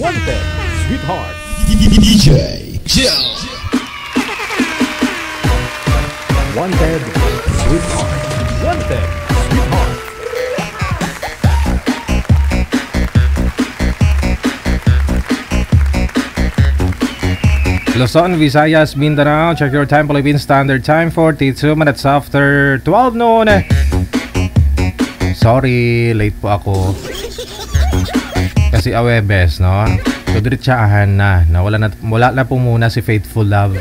Wanted, Sweetheart. DJ Jill. Wanted, Sweetheart. Wanted, Sweetheart. Luzon, Visayas, Mindanao. Check your time, Philippine Standard Time, 42 minutes after 12 noon. Sorry, late po ako. Kasi Awebes, no? So, diretsahan na. Wala na po muna si Faithful Love.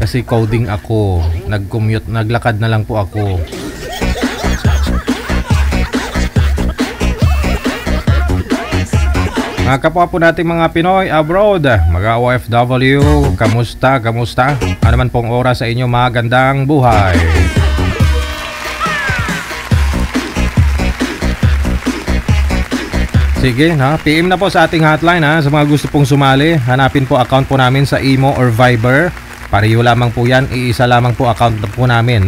Kasi coding ako. Nag-commute, naglakad na lang po ako. Mga kapwa po nating mga Pinoy abroad, mga OFW, kamusta? Ano man pong oras sa inyo, magandang buhay. Sige, PM na po sa ating hotline sa mga gusto pong sumali. Hanapin po account po namin sa Imo or Viber. Pariyo lamang po yan, iisa lamang po account po namin,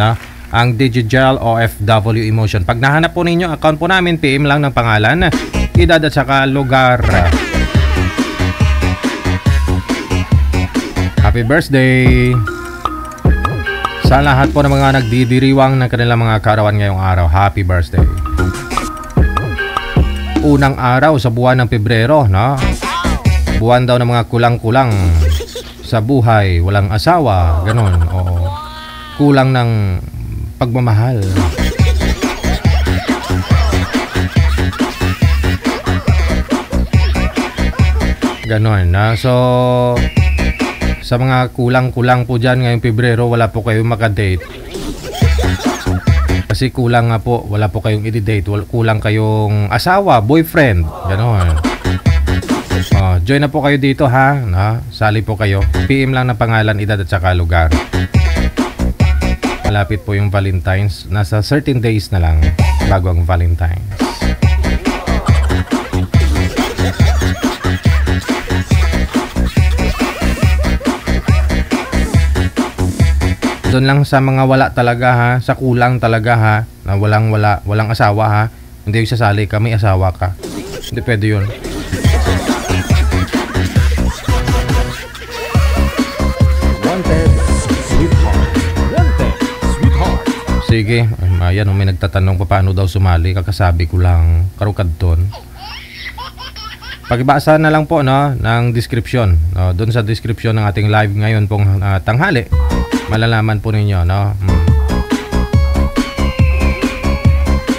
ang Digigel OFW Emotion. Pag nahanap po ninyo account po namin, PM lang ng pangalan, edad at saka lugar. Happy birthday sa lahat po ng mga nagdidiriwang ng kanilang mga kaarawan ngayong araw. Happy birthday. Unang araw sa buwan ng Pebrero, buwan daw ng mga kulang-kulang sa buhay, walang asawa, ganon. Oo. Kulang ng pagmamahal. Ganon, So, sa mga kulang-kulang po dyan ngayong Pebrero, wala po kayong makadate. Kasi kulang nga po, wala po kayong i-date. Kulang kayong asawa, boyfriend. Ganon. Join na po kayo dito, Sali po kayo. PM lang ng pangalan, edad at saka lugar. Malapit po yung Valentine's. Nasa 13 days na lang bago ang Valentine's. Doon lang sa mga wala talaga sa kulang talaga na walang asawa Hindi yung sasali ka, may asawa ka. Hindi pwede yun. Wanted, Sweetheart. Wanted, Sweetheart. Sige, ayan, may nagtatanong paano daw sumali. Kakasabi ko lang, karukad doon. Pakibasa na lang po ng description. Doon sa description ng ating live ngayon pong tanghali. Malalaman po ninyo,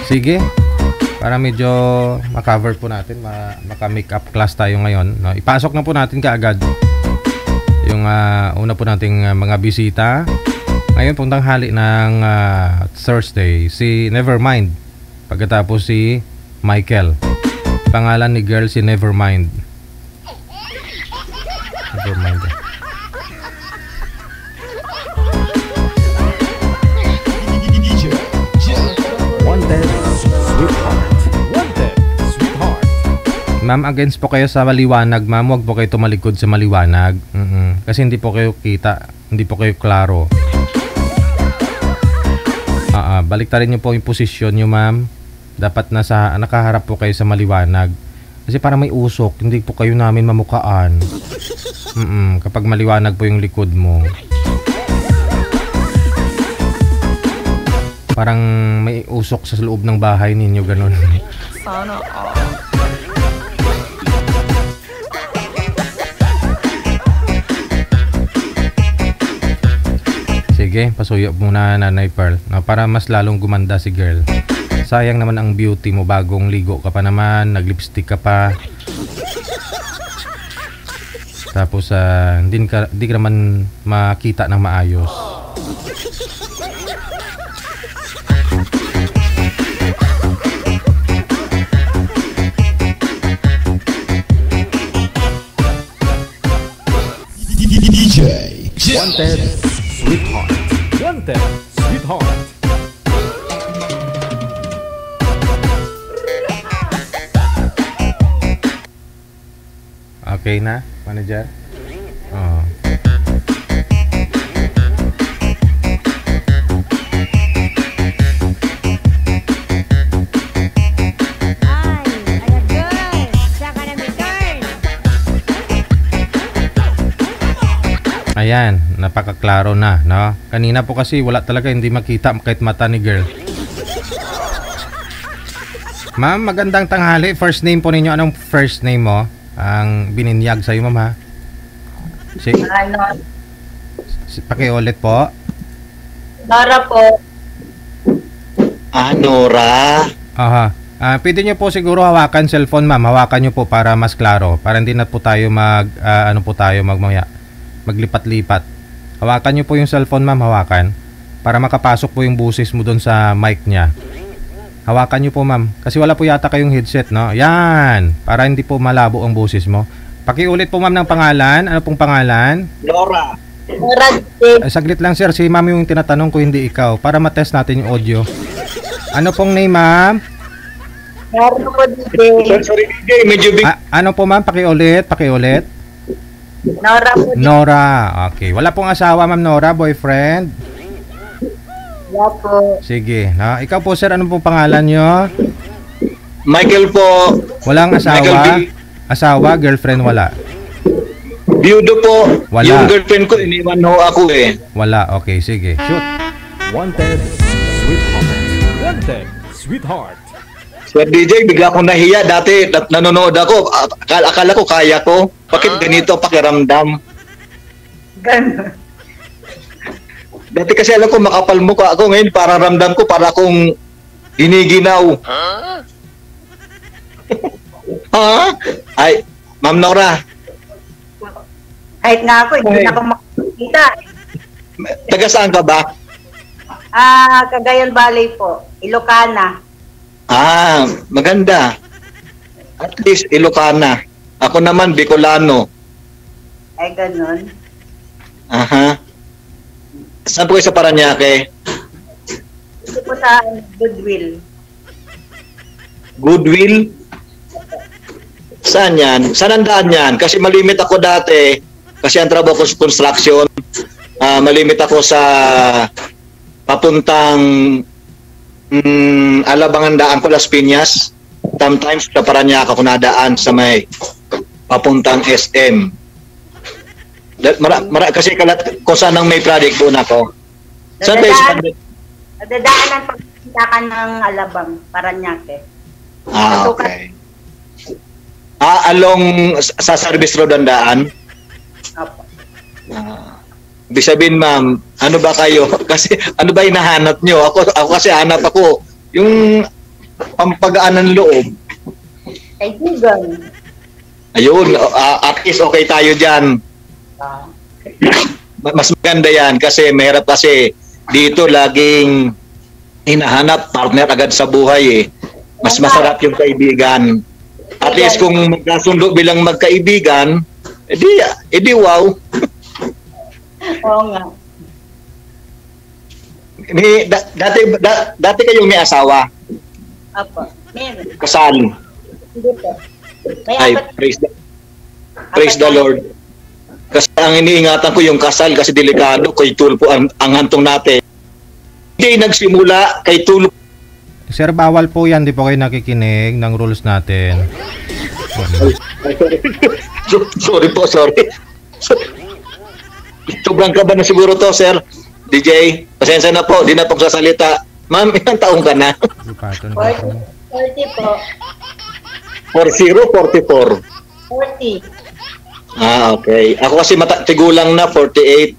Sige, para medyo makover po natin, maka-make up class tayo ngayon. Ipasok na po natin kaagad yung una po nating mga bisita. Ngayon pong tanghali ng Thursday, si Nevermind. Pagkatapos si Michael. Pangalan ni girl si Nevermind. Nevermind. Wanted, Sweetheart. Wanted, Sweetheart. Ma'am, against po kayo sa maliwanag, ma'am. Huwag po kayo tumalikod sa maliwanag. Kasi hindi po kayo kita, hindi po kayo klaro. Baliktarin niyo po yung posisyon niyo, ma'am. Dapat nakaharap po kayo sa maliwanag. Kasi para may usok, hindi po kayo namin mamukaan. Kapag maliwanag po yung likod mo. Parang may usok sa loob ng bahay ninyo, ganun. Sana Sige, pasuyo muna Nanay Pearl para mas lalong gumanda si girl. Sayang naman ang beauty mo, bagong ligo ka pa naman, naglipstick ka pa. Tapos hindi ka naman makita ng maayos. DJ Wanted, Sweetheart. Wanted, Sweetheart. Okay na, manager? Ayan, napakaklaro na, no? Kanina po kasi wala talaga, hindi makita kahit mata ni girl. Ma'am, magandang tanghali. First name po ninyo. Anong first name mo? Ang bininyag sa'yo, ma'am, ha? Ano? Pakiulit po. Nora po. Nora. Aha. Pwede nyo po siguro hawakan cellphone, ma'am. Hawakan nyo po para mas klaro. Para hindi na po tayo maglipat-lipat. Hawakan nyo po yung cellphone, ma'am. Hawakan. Para makapasok po yung busis mo doon sa mic niya. Hawakan nyo po, ma'am. Kasi wala po yata kayong headset, no? Yan. Para hindi po malabo ang busis mo. Pakiulit po, ma'am, ng pangalan. Ano pong pangalan? Nora. Nora din. Saglit lang, sir. Si ma'am yung tinatanong ko, hindi ikaw. Para matest natin yung audio. Ano pong name, ma'am? Nora po din. Sorry, DJ. Medyo big. Ano po, ma'am? Pakiulit. Nora po din. Nora. Okay. Wala pong asawa, ma'am Nora? Boyfriend? Wala po. Sige. Ikaw po, sir. Ano pong pangalan nyo? Michael po. Walang asawa? Michael B. Asawa, girlfriend, wala? Biyudo po. Wala. Yung girlfriend ko, iniwan ho ako eh. Wala. Okay, sige. Shoot. Wanted Sweetheart. Wanted Sweetheart. Sir DJ, bigla akong nahiya. Dati nanonood ako. Akala ko kaya ko. Bakit ganito pakiramdam? Ganun. Dati kasi alam ko makapal mukha ako. Ngayon parang ramdam ko para akong giniginaw. Ha? Ay, Ma'am Nora. Kahit nga ako, hindi na ako makikita. Taga saan ka ba? Cagayan Valley po. Ilocana. Maganda. At least Ilocana. Ako naman Bicolano. Ay, ganun. Aha. Saan po kayo sa Paranaque? Ito po sa Goodwill. Goodwill? Saan yan? Saan ang daan yan? Kasi malimit ako dati. Kasi ang trabaho ko sa construction. Malimit ako sa papuntang Alabangan daan ko Las Piñas. Sometimes sa Paranaque ako nadaan sa may papuntang SM. Kasi kung saan ang may project doon ako. Saan kayo sa Dadaanan pagkita ka ng Alabang, Paranaque. okay. Along sa service road ang daan? Opo. Ibig sabihin, ma'am, ano ba kayo? Kasi ano ba hinahanap nyo? Ako kasi hanap ako yung pampagaan ng loob. Kaibigan. Ayun, at least okay tayo dyan. Mas maganda yan kasi mahirap kasi dito laging hinahanap partner agad sa buhay eh. Mas masarap yung kaibigan. At least kung magkasundo bilang magkaibigan, edi wow. Oo nga. Dati kayong may asawa? Opo. Meron. Kasal? Hindi po. May Ay, apat. praise the Lord. Kasi ang iniingatan ko yung kasal kasi delikado, kay tulpo ang hantong natin. Hindi nagsimula kay tulpo. Sir, bawal po yan. Di po kayo nakikinig ng rules natin. Sorry po, sorry. Sobrang kaba na siguro to, sir. DJ, pasensya na po, di na po sasalita. Ma'am, ilang taong ka na? 40 po. 40, 44. 40. Okay. Ako kasi tigulang na, 48.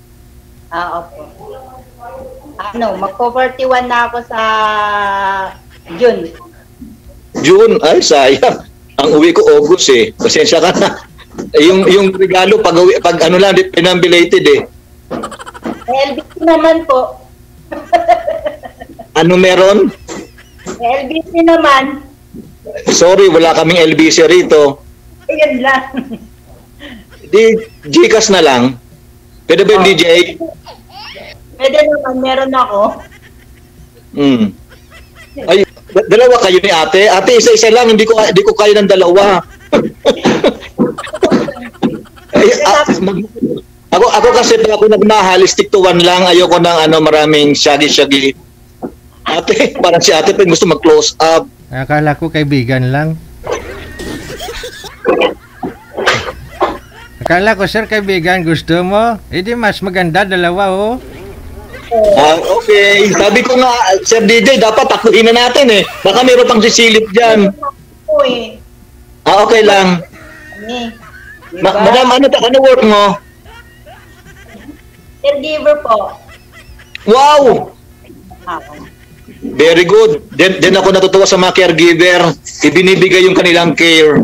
Opo. Magpo-41 na ako sa June. June? Ay, sayang. Ang uwi ko August eh. Pasensya ka na. Yung regalo, pag ano lang, pinambilated eh. LBC naman po. Ano meron? LBC naman. Sorry, wala kaming LBC rito. Ayun lang. Di, Gcash na lang. Pwede ba yung DJ? Pwede naman, meron ako. Ay, dalawa kayo ni ate. Ate, isa-isa lang. Hindi ko kaya ng dalawa. Ay, ako kasi pag ako nagmahal, stick to one lang. Ayoko ng maraming shaggy-shaggy. Ate, parang si ate pa gusto mag-close up. Kala ko, sir, kaibigan, gusto mo? Eh, di mas maganda, dalawa, oh. Okay. Sabi ko nga, Sir DJ, dapat takuhin na natin eh. Baka meron pang sisilip dyan. Uy. Okay lang. Diba? Madam, ano work mo? Caregiver po. Wow! Very good. Then ako natutuwa sa mga caregiver. Ibinibigay yung kanilang care.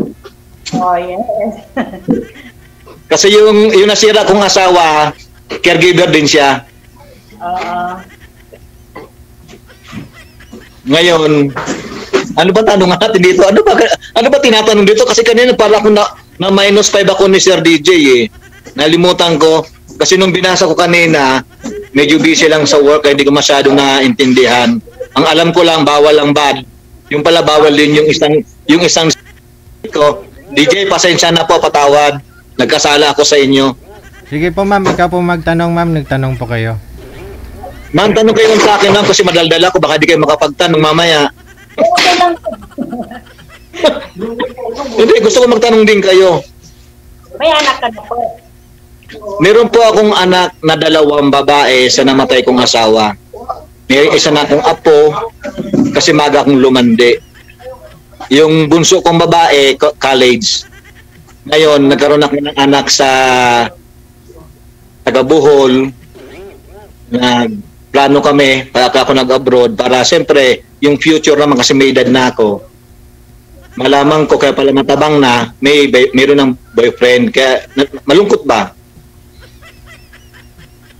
Oh, yes. Kasi yung nasira kong asawa, caregiver din siya. Ngayon, ano ba tanong natin dito? Ano ba tinatanong dito? Kasi kanina para ako na minus 5 ako ni Sir DJ eh. Nalimutan ko. Kasi nung binasa ko kanina, medyo busy lang sa work kaya hindi ko masyadong naintindihan. Ang alam ko lang, bawal ang bad. Yung pala bawal din yung isang ko. DJ, pasensya na po, patawad. Nagkasala ako sa inyo. Sige po, ma'am. Ikaw po magtanong, ma'am. Nagtanong po kayo. Ma'am, tanong kayo sa akin lang kasi madaldala ko. Baka di kayo makapagtanong mamaya. Okay lang po. Hindi, gusto ko magtanong din kayo. May anak ka na po. Meron po akong anak na 2 babae sa namatay kong asawa. May isa na akong apo kasi maga akong lumandi. Yung bunso kong babae, college. Ngayon, nagkaroon ako ng anak sa taga Bohol. Plano kami, para ako nag-abroad, para siyempre, yung future naman kasi may edad na ako. Malaman ko, kaya pala matabang na, mayroon ng boyfriend. Kaya, malungkot ba?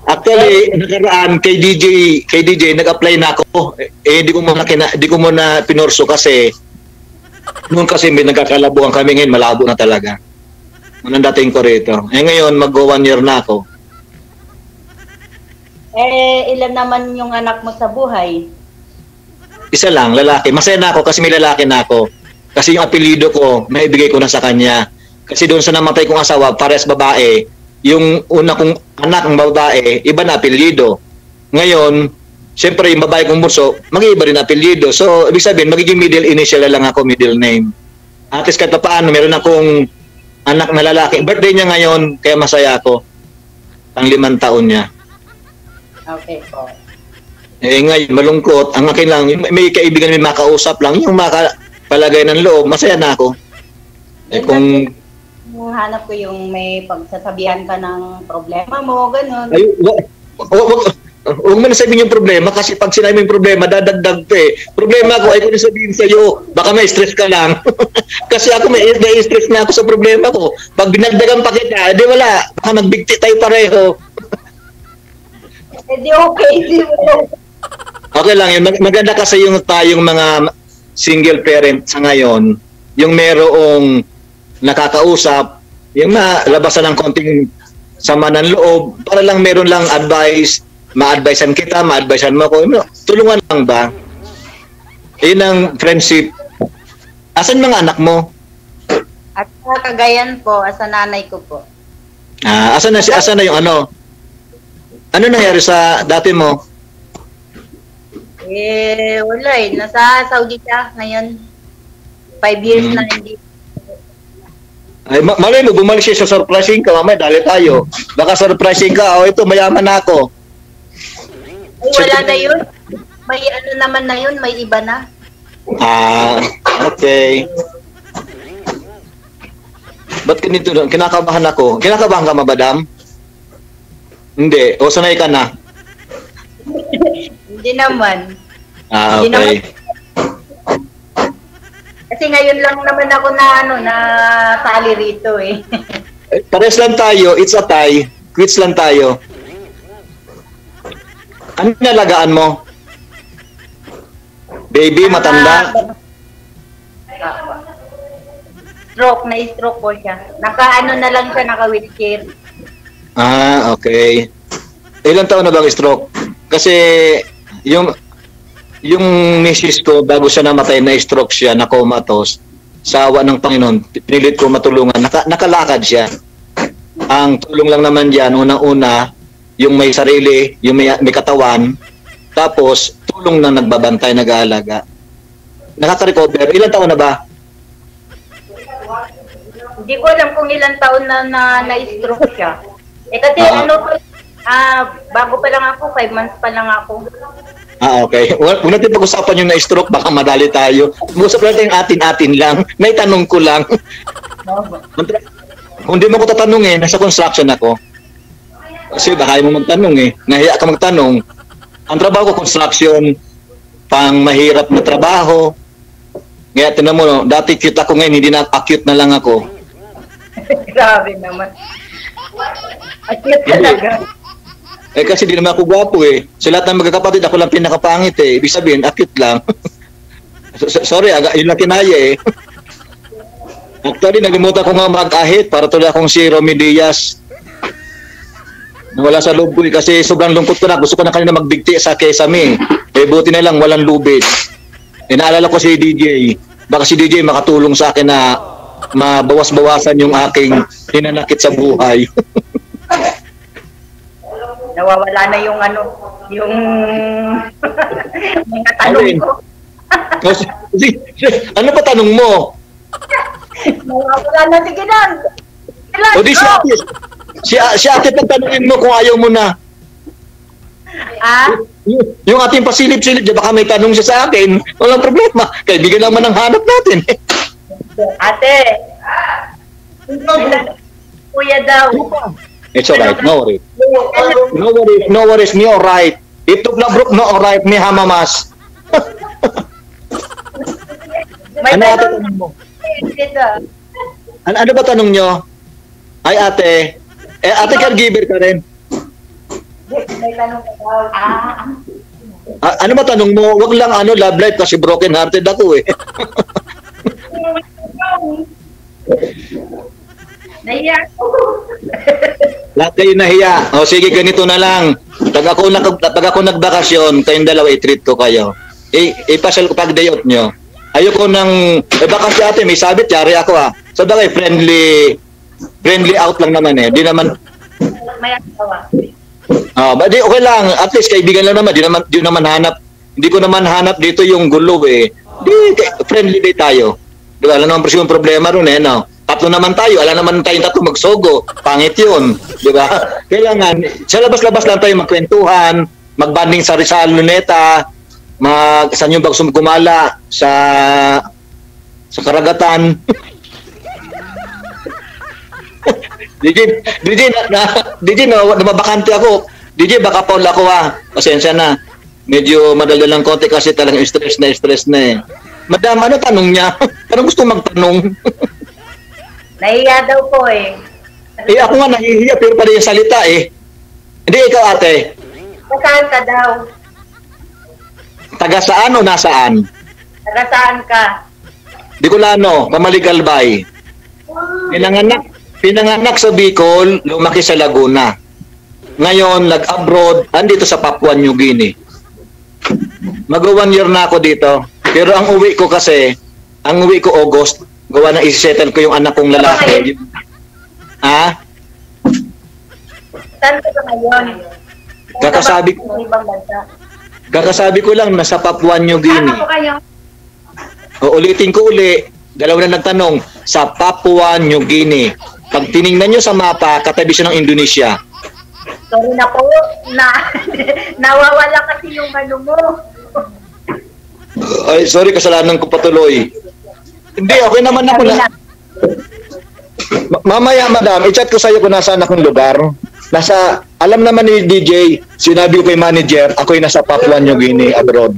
Actually, nakaraan kay DJ nag-apply na ako. Hindi ko muna pinorso kasi noon kasi may nagkakalabuan kami ngayon, malabo na talaga. Unang dating ko rito. Ngayon, mag-1 year na ako. Ilan naman yung anak mo sa buhay? Isa lang, lalaki. Masaya na ako kasi may lalaki na ako. Kasi yung apelido ko, naibigay ko na sa kanya. Kasi doon sa namatay kong asawa, parehas babae. Yung una kong anak ng babae, iba na apelido. Ngayon, siyempre yung babae kong bunso, mag-iiba rin apelido. So, ibig sabihin, magiging middle initial na lang ako, middle name. At least kahit paano, meron akong anak na lalaki. Birthday niya ngayon, kaya masaya ako. Ang 5 taon niya. Okay po. Ngayon, malungkot. Ang akin lang, may kaibigan, may makausap lang. Yung makapalagay ng loob, masaya na ako. Kung hanap ko yung may pagsasabihan ka ng problema mo, ganun. Ay, huwag mo na sabihin yung problema kasi pag sinabi yung problema, dadagdag pa eh. Problema ko ay kung sabihin sa'yo, baka may stress ka lang. Kasi ako may stress na ako sa problema ko. Pag binagdagan pa kita, di wala. Baka magbigti tayo pareho. Di okay, di mo. Okay lang yun. Maganda kasi yung tayong mga single parent sa ngayon, yung merong nakakausap, yung labasan ng konting sama ng loob, para lang meron lang advice, ma-advisean kita, ma-advisean mo ako. Tulungan lang ba? Yun ang friendship. Asan mga anak mo? At sa Cagayan po, sa nanay ko po. Asan na yung ano? Ano nangyari sa dati mo? Wala eh. Nasa Saudi siya ngayon. 5 years na hindi. Ay, malay mo, bumalik siya sa surprising ka, mamaya dali tayo. Baka surprising ka, ito, mayaman na ako. Ay, wala na yun. May ano naman na yun, may iba na. Okay. Ba't ganito? Kinakabahan ako. Kinakabahan ka, madam? Hindi. O, sanay ka na? Hindi naman. Okay. Hindi naman. Kasi ngayon lang naman ako na tali rito eh. Pares lang tayo, it's a tie. Quits lang tayo. Ano nalagaan mo? Baby, matanda? Na-stroke po siya. Naka-ano na lang siya, naka-wheelchair. Okay. Ilang taon na bang stroke? Kasi yung misis ko, bago siya namatay, na-stroke siya, na-comatose. Sa awa ng Panginoon, pinilit ko matulungan. Nakalakad siya. Ang tulong lang naman diyan, unang-una, yung may sarili, yung may katawan, tapos tulong na nagbabantay, nag-aalaga. Nakaka-recover. Ilang taon na ba? Hindi ko alam kung ilang taon na-stroke siya. Eh kasi bago pa lang ako, 5 months pa lang ako. Okay. Huwag natin pag-usapan yung na-stroke, baka madali tayo. Mag-usap natin yung atin-atin lang. May tanong ko lang. Kung di mo ko tatanungin, nasa construction ako. Kasi baka mo magtanong nahiya ka magtanong. Ang trabaho ko, construction, pang mahirap na trabaho. Kaya tinan mo, dati cute ako ngayon, hindi na acute na lang ako. Grabe naman. Acute talaga. Kasi di naman ako gwapo Sa lahat ng magkakapatid, ako lang pinakapangit Ibig sabihin, acute lang. Sorry, yun lang kinaya Actually, nalimutan ko nga mag-ahit para tuloy akong si Romy Diaz. Wala sa loob ko kasi sobrang lungkot ko na. Gusto ko na kanina magbigti sa Kesame. Buti na lang, walang lubid. Naalala ko si DJ. Baka si DJ makatulong sa akin na mabawas-bawasan yung aking hinanakit sa buhay. Nawawala na yung yung mga tanong ko. Ano pa tanong mo? Nawawala na, sige lang. O di si ate pagtanungin mo kung ayaw mo na. Yung ating pasilip-silip, baka may tanong siya sa akin. Walang problema. Kaibigan naman ang hanap natin. Ate. Kuya daw. It's alright, no worries. No worries, me alright. Itok na bro, no alright, me hamamas. Ano ate tanong mo? Ano ba tanong nyo? Ay ate, ate caregiver ka rin? May tanong ka daw. Ano ba tanong mo? Wag lang love life kasi broken hearted ako Nahiya ako. Lahat kayo nahiya. O sige, ganito na lang. Pag ako nagbakasyon, kayong dalawa i-treat ko kayo. Ipasal ko pag dayot nyo. Ayoko nang, baka si ate may sabit, yari ako So bagay, friendly out lang naman Di naman. May asawa. But okay lang. At least kaibigan lang naman. Di naman hanap. Hindi ko naman hanap dito yung gulo friendly day tayo. Diba? Wala naman yung problema ron no? Tatlo naman tayo. Wala naman tayong tatlo magsogo. Pangit yun. Diba? Kailangan, sa labas-labas lang tayo magkwentuhan, magbanding sa Rizal Luneta, saan yung bagsong gumala sa karagatan. DJ, nababakante ako. DJ, baka Paul ako Pasensya na. Medyo madala lang konti kasi talagang stress na Madam, ano tanong niya? Parang gusto magtanong. Nahiya daw po Ako nga nahihiya pero pala yung salita Hindi, ikaw ate. Saan ka daw? Taga saan o nasaan? Taga saan ka? Bicolano, Pamaligalbay. Pinanganak sa Bicol, lumaki sa Laguna. Ngayon, nag-abroad, andito sa Papua New Guinea. Mag-1 year na ako dito. Pero ang uwi ko August, gawa na isi-settle ko yung anak kong lalaki. Saan ka ba ngayon? Kakasabi ko lang, nasa Papua New Guinea. Ulitin ko dalawa na nagtanong, sa Papua New Guinea. Pag tiningnan nyo sa mapa, katabi siya ng Indonesia. Sorry na po, nawawala kasi yung mo. Ay, sorry, kasalanan ko patuloy. Hindi, okay naman ako na. Mamaya, madam, i-chat ko sa'yo kung nasaan akong lugar. Alam naman ni DJ, sinabi ko kay manager, ako'y nasa Papua New Guinea abroad.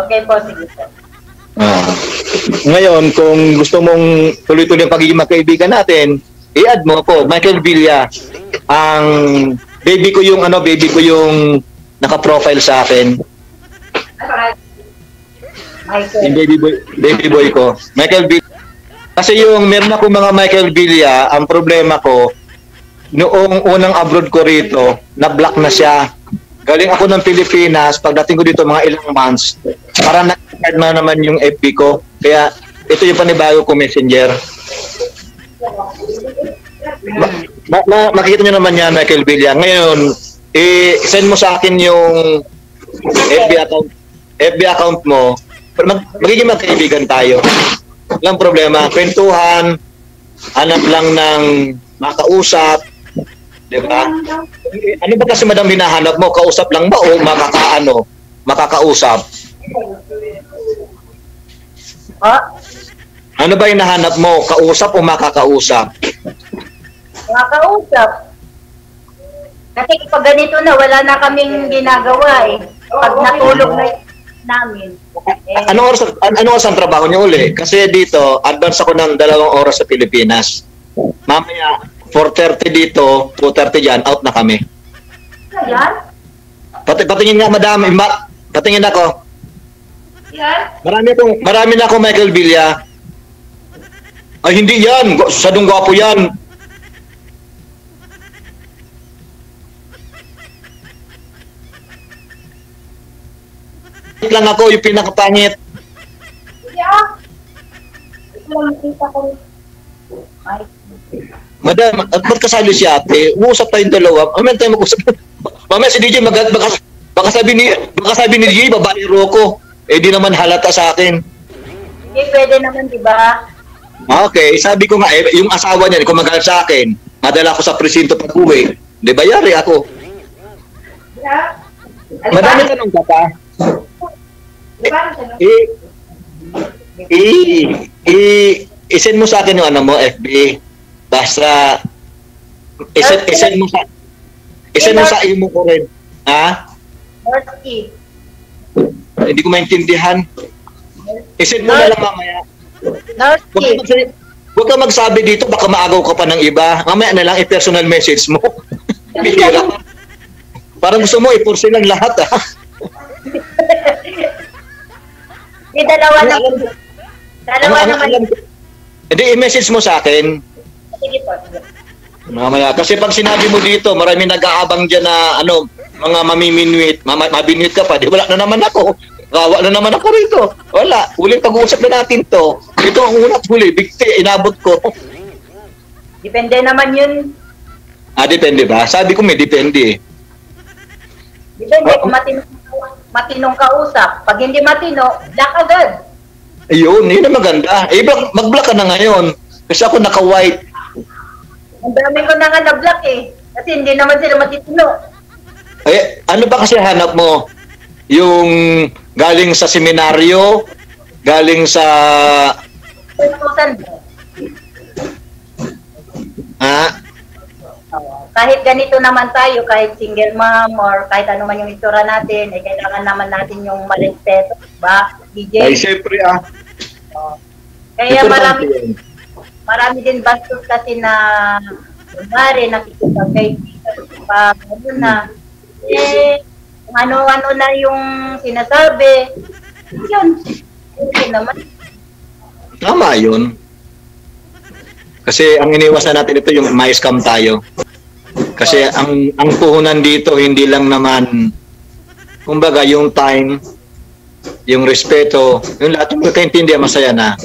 Okay po, sige po. Ngayon, kung gusto mong tuloy-tuloy ang pagiging magkaibigan natin, i-add mo ako, Michael Villa. Ang baby ko yung naka-profile sa akin. Yung baby boy ko. Michael Villa. Kasi meron ako mga Michael Villa, ang problema ko, noong unang abroad ko rito, na-block na siya. Galing ako ng Pilipinas, pagdating ko dito mga ilang months, parang na-card na naman yung FB ko. Kaya ito yung panibago ko messenger. Makikita nyo naman yan, Michael Villa. Ngayon, send mo sa akin yung FB account mo. Magiging magkaibigan tayo. Walang problema. Kwentuhan, hanap lang ng makausap, di ba? Ano ba kasi madam hinahanap mo? Kausap lang ba o makakausap? Ano ba hinahanap mo? Kausap o makakausap? Makakausap. Kasi pag ganito na, wala na kaming ginagawa eh. Pag natulog na namin. Ano oras ang trabaho niyo uli? Kasi dito, advance ako ng 2 oras sa Pilipinas. Mamaya, 4:30 dito, 2:30 dyan, out na kami. Yan? Patingin nga, madam. Patingin ako. Yan? Marami na ako, Michael Villa. Ay, hindi yan. Sadong gwapo yan. Lang ako, yung pinakapangit. Yeah. Ito lang nakita ko. Ay. Madam, at ba't kasali si ate? Uusap tayong dalawa. Mamaya tayo mag-usap. Mamaya si DJ, baka sabi ni DJ, babae Rocco. Eh, di naman halata sa akin. Hindi, pwede naman, di ba? Okay, sabi ko nga, yung asawa niya, kung magalit sa akin, madala ko sa presinto pag-uwi. Di ba, yari ako. Yeah. Madami tanong ka pa. I-send mo sa akin yung ano mo, FB. Basta, i-send mo sa imo ko rin. Ha? Norski. Hindi ko maintindihan. I-send mo na lang mamaya. Norski. Huwag ka magsabi dito, baka maagaw ka pa ng iba. Mamaya na lang i-personal message mo. Bihira. Parang gusto mo i-force lang lahat, ha? May dalawa naman. Hindi, i-message mo sa akin. Sige po. Mamaya. Kasi pag sinabi mo dito, marami nag-aabang dyan na, mga mamiminwit. Mabinwit ka pa. Di wala na naman ako. Kawa na naman ako rito. Wala. Huling pag-uusap na natin to. Ito ang unat huli. Bigti, inabot ko. Depende naman yun. Depende ba? Sabi ko may depende. Depende kung matinong kausap. Pag hindi matino, black agad. Ayun, yun ang maganda. Mag-block ka na ngayon. Kasi ako naka-white. Ang dami ko na nga na-block eh. Kasi hindi naman sila matitino. Ano ba kasi hanap mo? Yung galing sa seminaryo, galing sa... Kahit ganito naman tayo, kahit single mom or kahit ano man yung istura natin, kailangan naman natin yung marespeto, ba? DJ? Ay, siyempre Kaya marami din bastos kasi na kunwari, nakikita kay pag ano na, ano-ano na yung sinasabi. Yun. Yun naman. Tama yun. Kasi ang iniwasan natin ito yung ma-scam tayo. Kasi ang puhunan dito hindi lang naman kumbaga yung time, yung respeto, yung lahat ng magkaintindihan masaya na.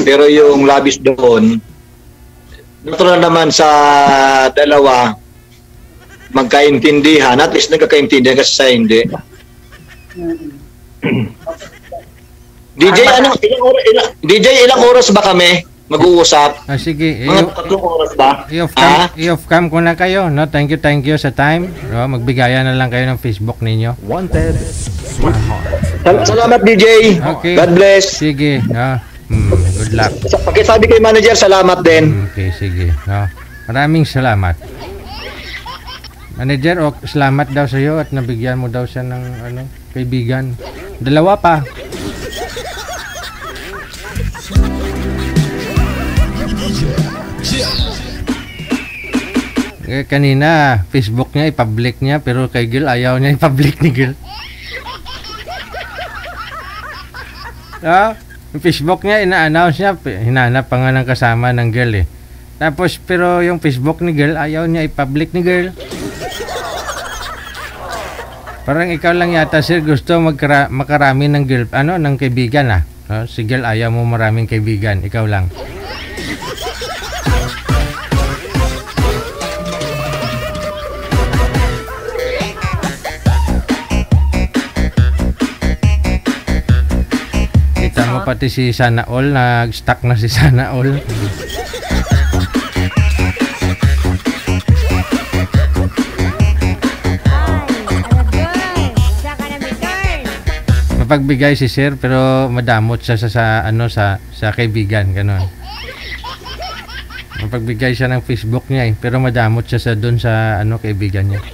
Pero yung labis doon, natural naman sa dalawa magkaintindihan, at least nagkakaintindihan kasi sa hindi. DJ, ilang oras ba kami mag-uusap? Sige. Mga 3 oras ba? I-off cam ko na kayo, no? Thank you sa time. No? Magbigayan na lang kayo ng Facebook ninyo. Wanted, Sweetheart. Salamat, DJ. Okay. God bless. Sige, no? Good luck. Pagkasabi kay manager, salamat din. Okay, sige. No? Maraming salamat. Manager, salamat daw sa iyo at nabigyan mo daw siya ng kaibigan. 2 pa. Kanina, Facebook niya, i-public niya, pero kay girl, ayaw niya i-public ni girl. Yung Facebook niya, ina-announce niya, hinanap pa nga ng kasama ng girl eh. Tapos, pero yung Facebook ni girl, ayaw niya i-public ni girl. Parang ikaw lang yata, sir, gusto makarami ng girl, ng kaibigan si girl, ayaw mo maraming kaibigan, ikaw lang. Kita mo pati si Sana All, nag-stuck na si Sana All. Mapagbigay si sir pero madamot siya sa kaibigan, ganun. Mapagbigay siya ng Facebook niya pero madamot siya doon sa kaibigan niya.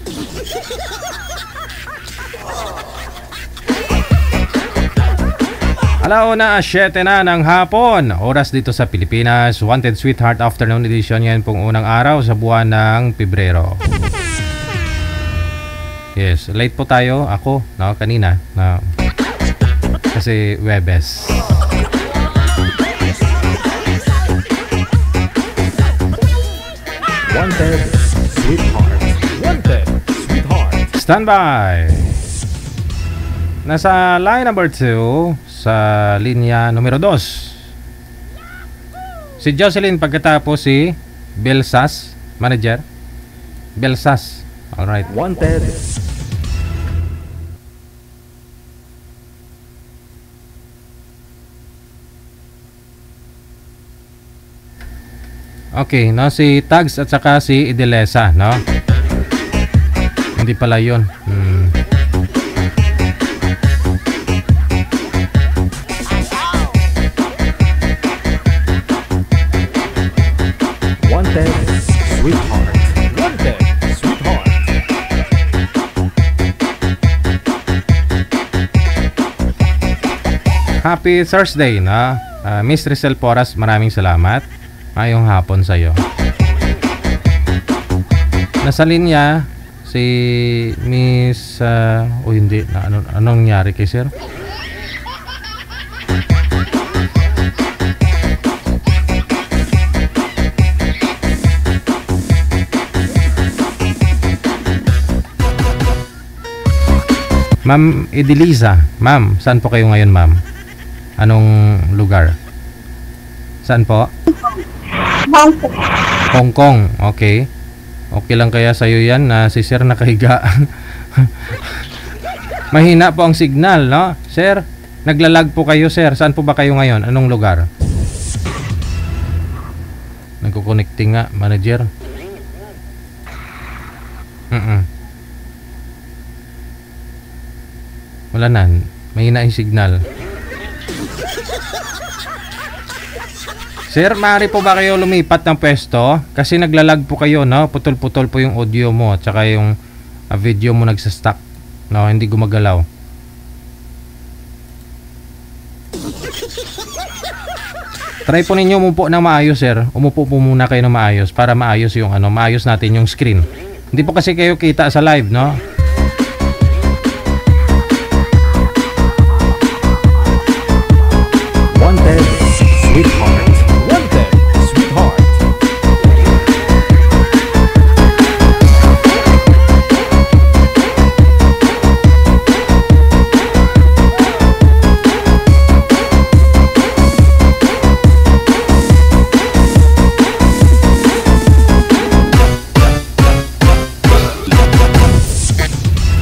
Alauna, 7 na ng hapon. Oras dito sa Pilipinas. Wanted Sweetheart Afternoon Edition. Yan pong unang araw sa buwan ng Pebrero. Yes, late po tayo. Ako, kanina. Kasi Webes. Wanted Sweetheart. Wanted Sweetheart. Standby. Nasa line number 2 sa linya numero 2 si Jocelyn, pagkatapos si Belsas, manager Belsas. Alright. Wanted. Okay, si Tags at saka si Idelesa, hindi pala yun. Wanted Sweetheart. Wanted Sweetheart. Happy Thursday, Miss Rizal Porras, maraming salamat. Ngayong hapon sa'yo. Nasa linya si Miss hindi anong nangyari kay sir? Ma'am Edelisa, ma'am, saan po kayo ngayon, ma'am? Anong lugar? Saan po? Hong Kong. Okay. Okay lang kaya sa'yo yan na si sir nakahiga? Mahina po ang signal, no? Sir, naglalag po kayo, sir. Saan po ba kayo ngayon? Anong lugar? Nagko-connecting nga, manager. Wala na. Mahina yung signal. Sir, maaari po ba kayo lumipat ng pwesto? Kasi naglalag po kayo, no? Putol-putol po yung audio mo at saka yung video mo nagsa-stuck. No, hindi gumagalaw. Try po ninyo umupo ng maayos, sir. Umupo po muna kayo ng maayos para maayos yung maayos natin yung screen. Hindi po kasi kayo kita sa live, no? Wanted Sweetheart. Wanted Sweetheart.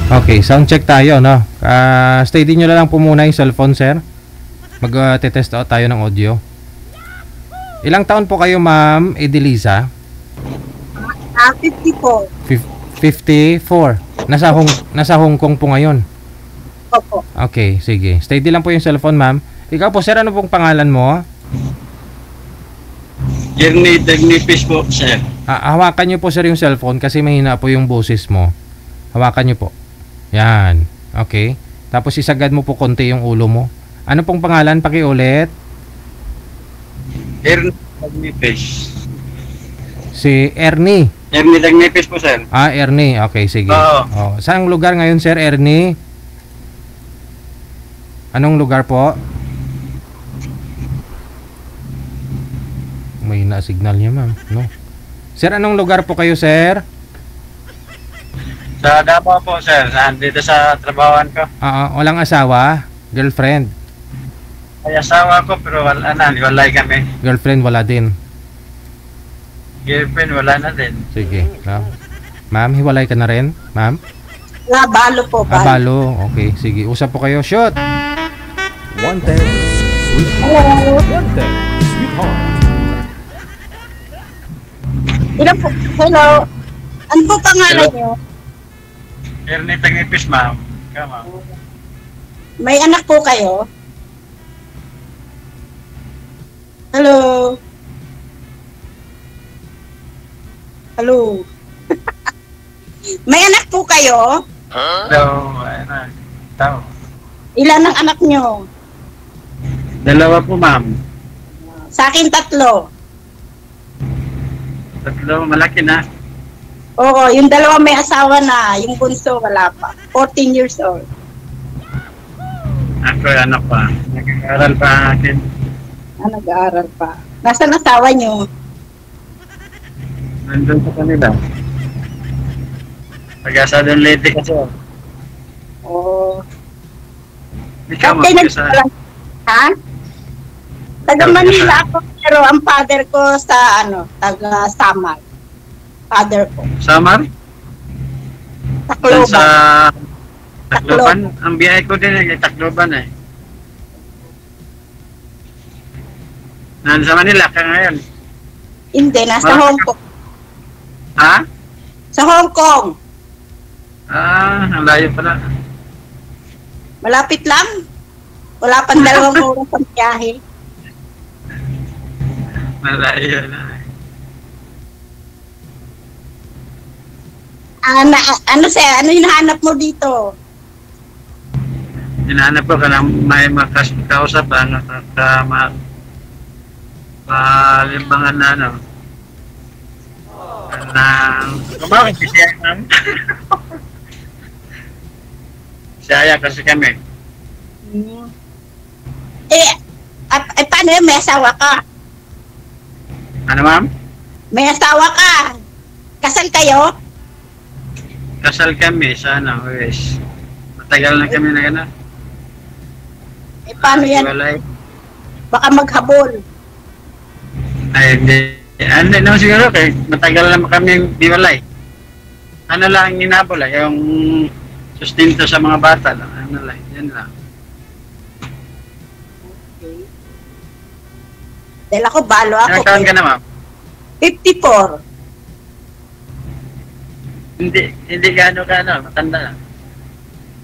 Okay, sound check tayo, no? Steady nyo lang po muna yung cellphone, sir. Mag-test out tayo ng audio. Ilang taon po kayo, ma'am Edelisa? 54. 54. Nasa Hong Kong po ngayon. Opo. Okay, sige. Steady lang po yung cellphone, ma'am. Ikaw po, sir, ano pong pangalan mo? Jerny Dagnipis po, sir. Hawakan nyo po, sir, yung cellphone kasi mahina po yung boses mo. Hawakan nyo po. Yan. Okay. Tapos isagad mo po konti yung ulo mo. Ano pong pangalan? Pakiulit. Ernie Dagnipis. Si Ernie. Ernie Dagnipis po, sir. Ernie. Okay, sige. Oo. Saang lugar ngayon, sir, Ernie? Anong lugar po? May na-signal niya, ma'am. No? Sir, anong lugar po kayo, sir? Sa Davao po, sir. Nandito sa trabahoan ko. Walang asawa? Girlfriend? May asawa ko pero wala na. Hiwalay kami. Girlfriend, wala din. Girlfriend, wala na din. Sige. No? Ma'am, hiwalay ka na rin? Ma'am? Balo po. Balo. Okay, sige. Usap po kayo. Shoot! Wanted Sweetheart. Wanted Sweetheart. Hello. Ano po pangalan niyo? Ernie Dagnipis, ma'am. Ikaw, ma'am. May anak po kayo? Hello? Hello? May anak po kayo? Hello, ano, tao. Ilan ang anak nyo? Dalawa po, ma'am. Sa akin 3. Tatlo, malaki na. Oo, yung 2 may asawa na, yung bunso wala pa. 14 years old. Ako, anak pa. Nag-aaral pa akin. Nag-aaral pa. Nasaan asawa nyo? Nandun sa kanila. Pag-asa doon late kasi. Oo. Ikaw, Okay, mag-asa. ha? Taga Manila ako, pero ang father ko sa taga Samar. Father ko. Samar? Doon sa Tacloban. Tacloban. Ang biyahe ko din ay Tacloban eh. Nasa Manila ka ngayon. Hindi, nasa Malaki Hong ka. Kong. Ha? Sa Hong Kong. Ang layo pala. Malapit lang. Wala pang 2 oras ang biyahe. Malayo na. Ano hinahanap mo dito? Hinahanap ko ka na may makausap ang malimbangan na ano. Kumawin si siya ma'am. Siya kasi kami. Paano yun? May asawa ka? Ano ma'am? May asawa ka? Kasal kayo? Kasal kami sa ano, yes. Matagal na kami na gano'n. Paano yan? Walay. Baka maghabol. Ay, hindi. Ano naman siguro kay matagal na kami biwalay. Ano lang ang hinabol yung sustento sa mga bata lang. Ano lang, yan lang. Dahil ako, balo ako. Ilang taon ka na ma'am? 54. Hindi gaano ka matanda na.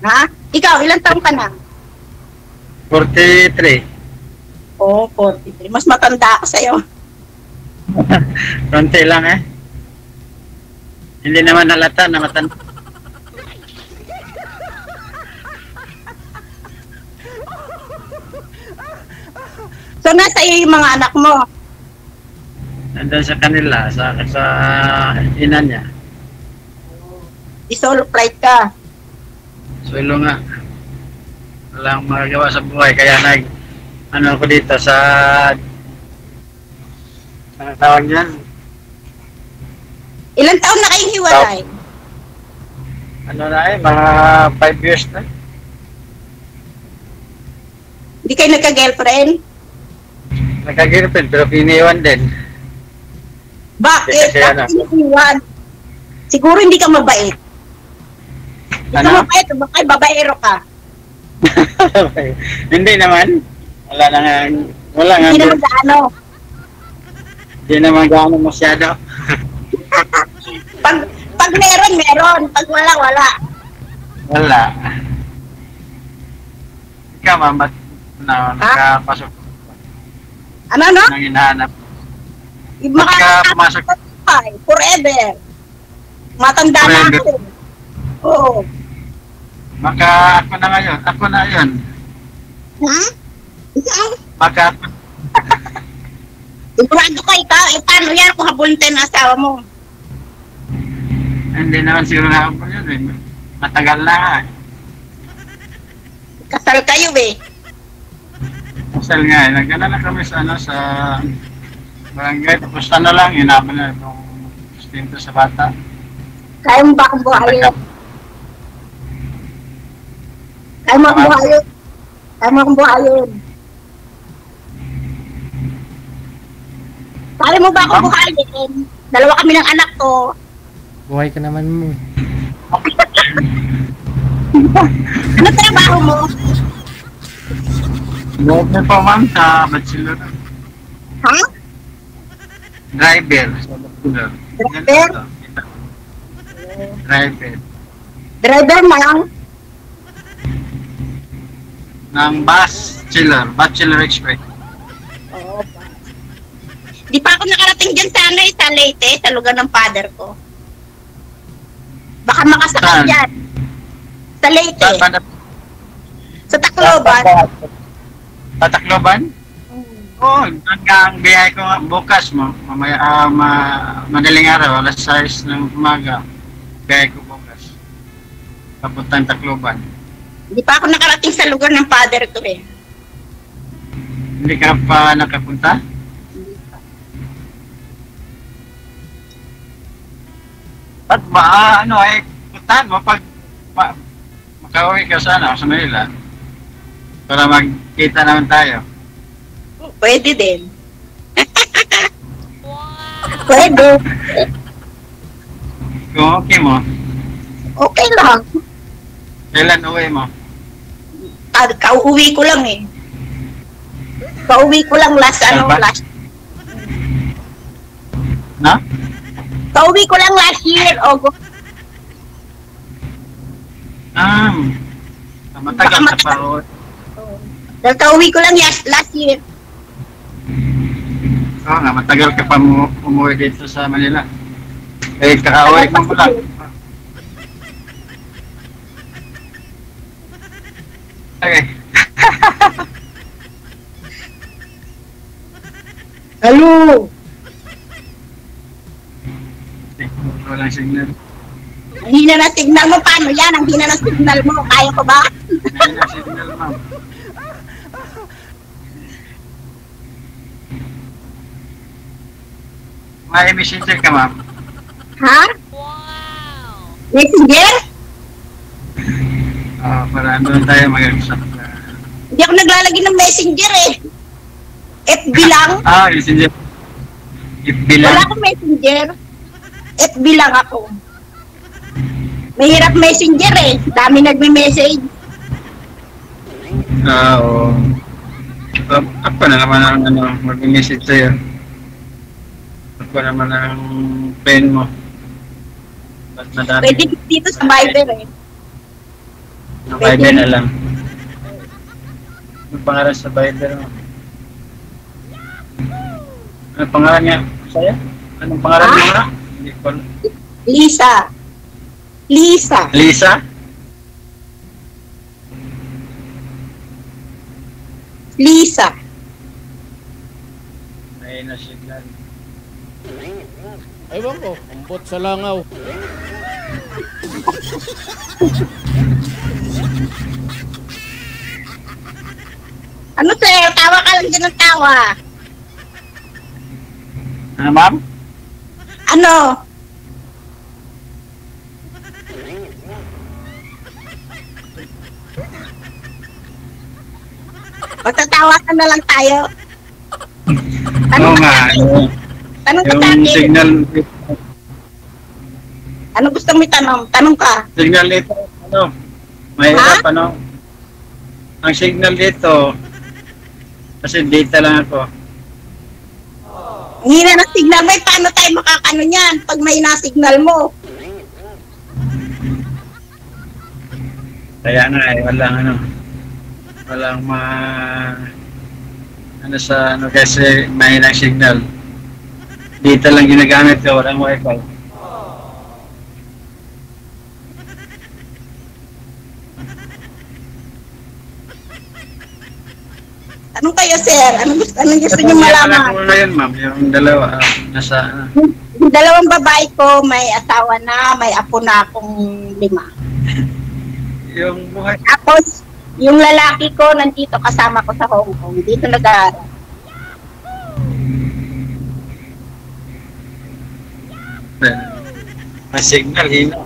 Ha? Ikaw, ilang taon ka na? 43. Oo, 43. Mas matanda ako sa'yo. Konti lang eh. Hindi naman halata na matanda. So, nasa iyo yung mga anak mo? Nandun sa kanila, sa ina niya. Di-solo flight ka. Sulo nga. Walang magagawa sa buhay. Kaya ano ko dito sa ano tawag dyan? Ilang taon na kayong hiwalay? Ano na mga 5 years na. Hindi kayo nagka-girlfriend? Nagka-girlfriend pero piniwan din. Bakit? Kasi ano? Bakit iniwan? Siguro hindi ka mabait. Hindi ka Ano? mabait, baka babaero ka. Hindi naman. Wala nga. Hindi naman gaano. Hindi naman gaano masyado. Pag meron. Pag wala. Wala. Ikaw ma'am, ba't nakapasok Ano? ng hinahanap? Pumasok? Forever. Matanda na Forever. ako. Oo. Ako na ngayon. Ako na yun. Ha? Ikaw? Sigurado ka ikaw. Paano yan kung habuntin ang asawa mo? Hindi naman siguro na ako yun eh. Matagal na nga eh. Kasal kayo eh. Kasal nga eh. Nagana na kami sa barangay. Tapos lang, hinabal na itong sustento sa bata. Kaya mo ba akong buhayin? Kaya mo akong buhayin? Kaya mo ba akong buhayin? 2 kami ng anak ko. Buhay ka naman mo. Ano trabaho mo? Driver po ma'am sa bachelor. Ha? Driver sa bachelor. Driver? Driver. Driver lang? ng Bachelor Express. Oo. Di pa ako nakarating dyan sa sa Leyte, sa lugar ng father ko. Baka makasakal Saan? dyan. Sa Leyte. Sa Sa Tacloban. Sa Tacloban? Oo, ang biyahe ko nga bukas mo. Mamaya, madaling araw, alas 6 ng umaga. Biyahe ko bukas. Papuntang Tacloban. Di pa ako nakarating sa lugar ng father ko eh. Hindi ka pa nakapunta? At puntahan mo pag makauwi ka sa Manila para magkita naman tayo. Pwede din. Pwede. Kung okay mo, Okay lang. kailan uwi mo? Kauwi ko lang eh. Kauwi ko lang last Ba? Na? Kauwi ko lang last year, August. Matagal Baka ka pa. Dahil kauwi ko lang last year. Oo nga, matagal ka pa umuwi dito sa Manila. Eh, kakauwi ko lang. Okay. Hello. Walang signal. Ang hina na signal mo, paano yan? Ang hina na signal mo, kaya ko ba? Walang signal, ma'am. May messenger ka, ma'am? Ha? Messenger? Para doon tayo mag-usap. Hindi ako naglalagay ng messenger eh. FB lang. Messenger. FB lang. Wala akong messenger. FB lang ako. Mahirap messenger eh. Dami nagme-message. Oo. Ako na naman ang mag-message sa'yo. Ako naman ang pen mo. Ba't madami? Pwede dito sa Viber eh. Ang Viber na lang. Anong pangalan sa Viber mo? Anong pangalan niya? Sa'yo? Anong pangalan mo na? Hindi ko. Lisa. Lisa. Lisa? Lisa. Ay, nasiglan. Ewan ko, ambot sa langaw. Ano sir? Tawa ka lang dyan ng tawa. Ano, ma'am? Ano? Magtatawa ka na lang tayo. Tanong Oo ka nga. sa akin. Tanong ka sa Yung akin. signal, Ano gusto mo itanong? Tanong ka. signal dito, mahirap, ang signal dito, kasi data lang ako. Ang hina ng signal mo, paano tayo makakano niyan pag may na-signal mo? Kaya nga walang kasi mahina ang signal. Data lang ginagamit ko, walang wifi. Anong kayo, sir? Anong gusto niyo malaman? Ano ngayon, ma'am? Yung dalawa, nasa, Yung dalawang babae ko, may asawa na, may apo na akong 5. yung buhay. Tapos, yung lalaki ko, nandito kasama ko sa Hong Kong. Dito nag-aaral. May signal, hina.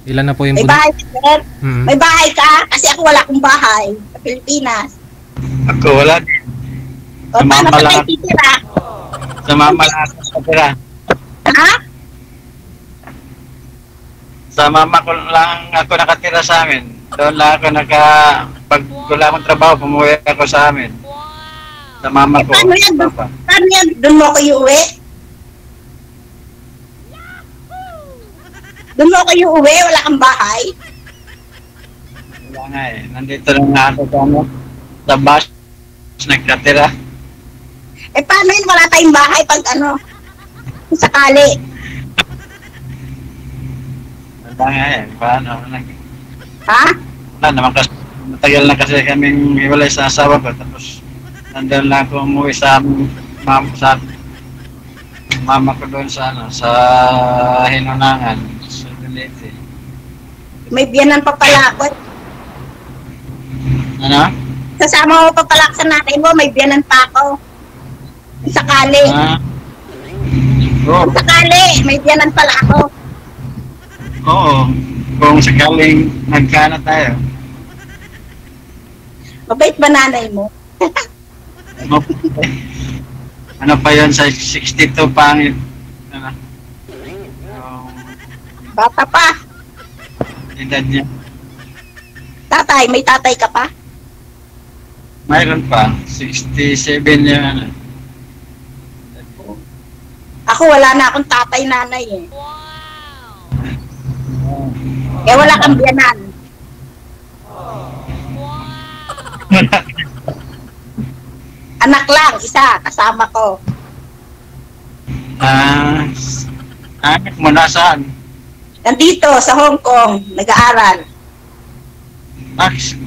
Ilan na po yung May bahay ka, sir? Hmm. May bahay ka? Kasi ako wala akong bahay sa Pilipinas. Ako, wala. O, paano Mama ka lang. tayo titira? Sa mama lang ako nakatira. Ha? Sa mama ko lang ako nakatira sa amin. Doon lang ako pag wala akong trabaho, pumuwi ako sa amin. Sa mama ko. Paano yan? Papa. Paano yan? Doon mo ako iuwi? Doon mo kayo uwi, wala kang bahay. Wala nga eh. Nandito lang nga ako sa ano. Sa bus. Nagkatira. Eh paano yun, wala tayong bahay pag ano, sakali. Wala nga eh. Paano? Ha? Wala naman kasi. Matagal na kasi kaming hiwalay sa asawa ko. Tapos nandun lang ako umuwi sa mama ko doon sa ano, sa Hinunangan. Sa Leyte. May biyanan pa pala ako. Ano? Kasama mo pa pala sa nanay mo, may biyanan pa ako. Sakali. Oo. Sakali, may biyanan pala ako. Oo. Kung sakaling nagkana tayo. Mabait ba nanay mo? Ano pa yun sa 62 pangit? Ano? Bata pa. Edad niya. Tatay, may tatay ka pa? Mayroon pa. 67 yung ano. Ako wala na akong tatay nanay eh. Eh wala kang biyanan. Anak lang, isa, kasama ko. Anak mo nasaan? Nandito sa Hong Kong, nag-aaral.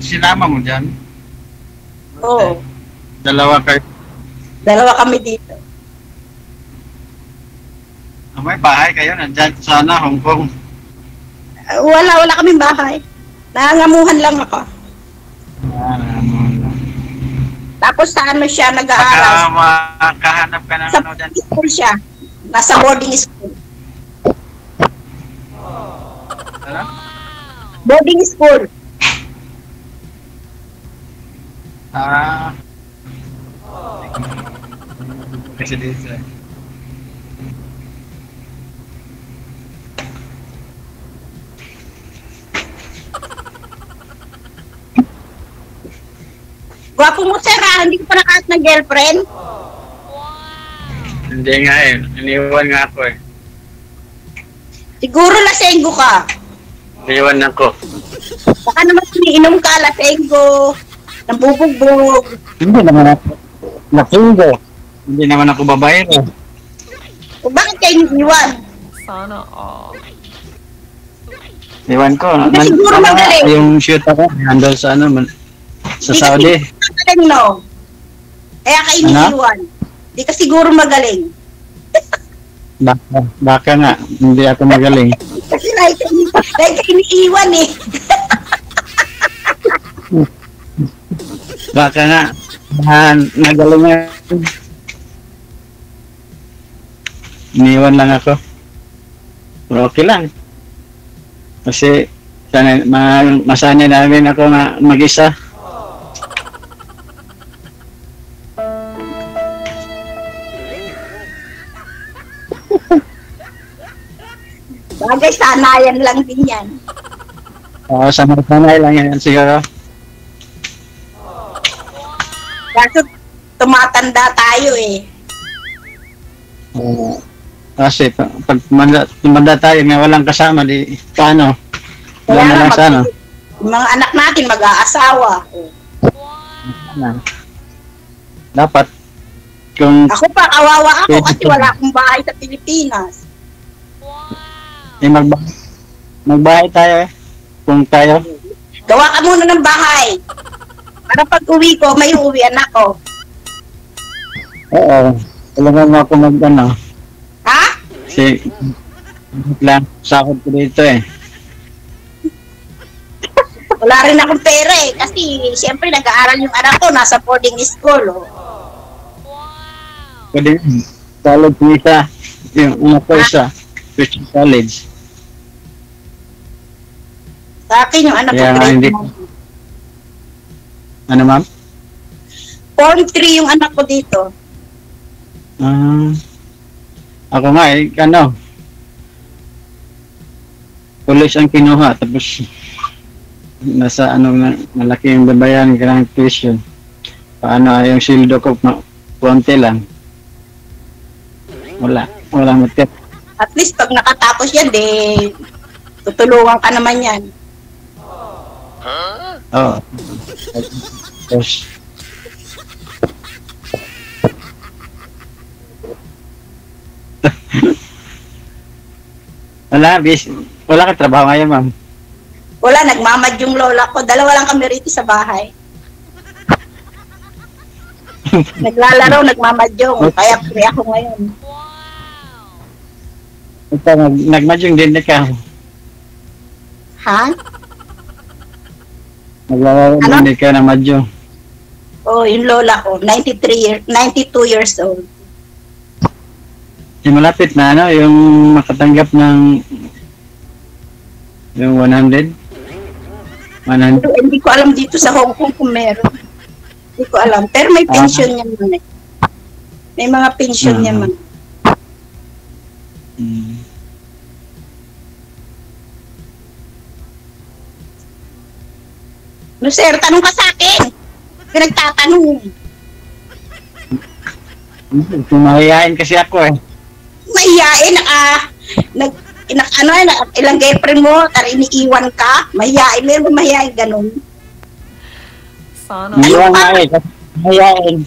Sinama mo dyan? Oo, Dalawa kayo. dalawa kami dito. May bahay kayo nandyan sana, Hong Kong. Wala kaming bahay. Nangangamuhan lang ako. Tapos sa ano siya nag-aaral? Makahanap ka ng Sa ano dyan. school siya. Nasa boarding school. Ano? Boarding school. Kasi dito eh. Gwapo mo sir ah, hindi ko pa nakaat ng girlfriend. Hindi nga eh. Iniwan nga ako eh. Siguro lasenggo ka. Iniwan ako. Baka naman iniinom ka, lasenggo. Nambubugbog. Hindi naman ako. Nakingo. Hindi naman ako babae eh. O bakit kayo iniwan? Iwan ko. Hindi siguro magaling. Yung shoot ako. Nandun sa ano. Sa Saudi. Hindi ka magaling, no? Kaya ka iniiwan. Hindi ka siguro magaling. Baka nga. Hindi ako magaling. Kasi like ka iniiwan eh. Baka nga. Nagaling nga. Iniwan lang ako. Pero okay lang. Kasi sana, masanay namin ako na mag-isa. Bagay, sanayan lang din yan. Oo, sanay lang yan siguro. Kaso tumatanda tayo eh. Kasi pag tumanda tayo na walang kasama, di paano? Kaya Wala na lang nga, sana. Yung mga anak natin mag-aasawa. Dapat kung Ako pa, kawawa ako kasi wala akong bahay sa Pilipinas. magbahay tayo eh. Kung tayo. Gawa ka muna ng bahay. Para pag uwi ko, may uwian ako. Oo. Kailangan mo ako mag-ano. Ha? Kasi lang sakot ko dito eh. Wala rin akong pera eh. Kasi siyempre nag-aaral yung anak ko, nasa boarding school. Oh. Pwede college isa. Yung una ko isa. Christian College. Sa akin yung anak ko, Kaya grade hindi- 9. Ano ma'am? Form 3 yung anak ko dito. Ako nga eh, police ang kinuha, tapos nasa malaki yung babayan ka ng tuition. Paano yung sildo ko, konti lang. Wala matip. At least pag nakatapos yan, Tutulungan ka naman yan. Oo. Tapos, wala ka trabaho ngayon, ma'am. Wala, nagmamad yung lola ko. Dalawa lang kami rito sa bahay. Naglalaro, nagmamadyong. Kaya free ako ngayon. Ito, nagmadyong din ka. Ha? Naglalaro Ano? din ka ng madyong. Oh, yung lola ko, 92 years old. Yung malapit na ano, yung makatanggap ng yung 100? 100? Pero hindi ko alam dito sa Hong Kong kung meron. Hindi ko alam. Pero may pension niya man eh. May mga pension niya man. Hmm. No, sir, tanong ka sa akin. Pinagtatanong. Mahihain kasi ako eh. Mahihain, ilang girlfriend mo, tara iniiwan ka. Mahihain, meron ba mahihain ganun? Sana. Iwan nga eh, kasi mahihain.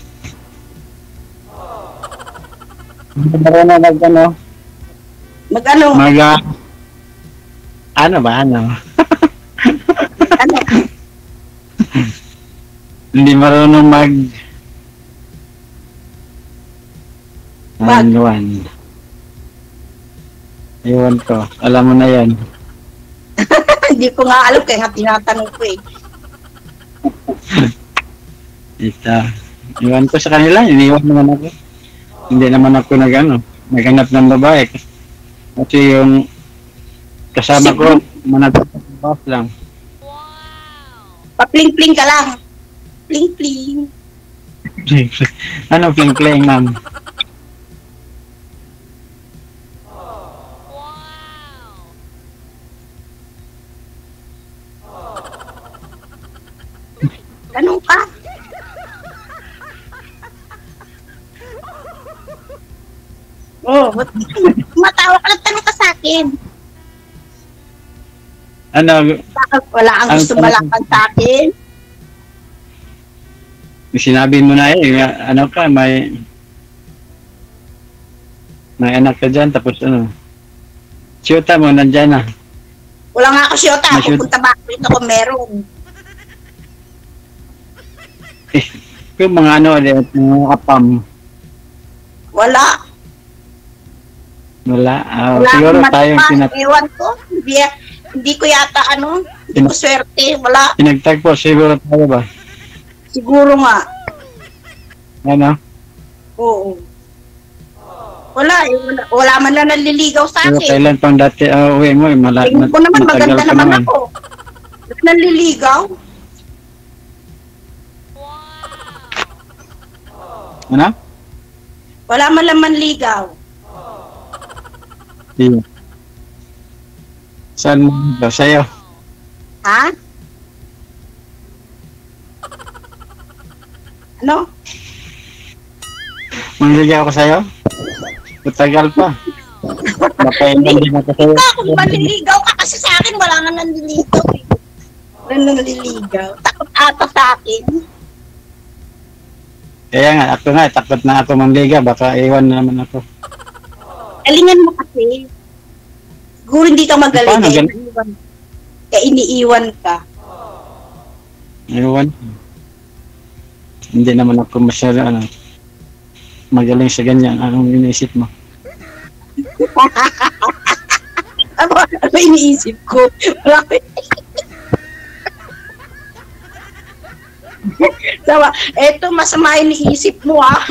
Marunong ano? Mag-ano? Ano ba, ano? Ano? Hindi marunong One. Iwan ko. Alam mo na yan. Hindi ko nga alam, kaya nga tinatanong ko eh. Ito. Iwan ko sa kanila. Iniwan naman ako. Hindi naman ako naghanap ng babae. Kasi yung kasama ko, manatapos lang. Pa-pling-pling ka lang. Pling-pling. Ano pling-pling, ma'am? Ganun ka. Oh, matawa ka lang, tanong ka sa akin. Ano? Bakit wala ang gusto malaman sa akin? Sinabi mo na ano ka, may anak ka dyan, tapos ano? Siyota mo, nandyan na. Wala nga ako siyota. May shoot. Pupunta ba ako dito kung meron? Yung mga mga apam. Wala. Wala. Wala Siguro akong tayong matama. Ewan ko. Hindi ko yata hindi ko swerte. Wala. pinagtagpo, siguro tayo ba? Siguro nga. Ano? Oo. Wala. Wala man lang naliligaw sa Pero akin. kailan pang dati uwi mo, Tingin ko naman, matagal maganda ka naman ako. Naliligaw? Ano? Wala man lang manligaw. Iya. Saan mo ba? Sa'yo? Ha? Ano? Manligaw ako sa'yo? Matagal pa. Napainan din ako sa'yo. Ikaw, kung manliligaw ka kasi sa akin, wala nga nanliligaw eh. Wala nanliligaw. Takot ata sa akin. Kaya nga, takot na ako manligaw. Baka iwan na naman ako. Galingan mo kasi. Siguro hindi ka magaling. Paano, Kaya iniiwan ka. Iwan. Hindi naman ako masyado, magaling sa ganyan. Anong iniisip mo? Ano iniisip ko? Sawa, eto masama iniisip mo ah.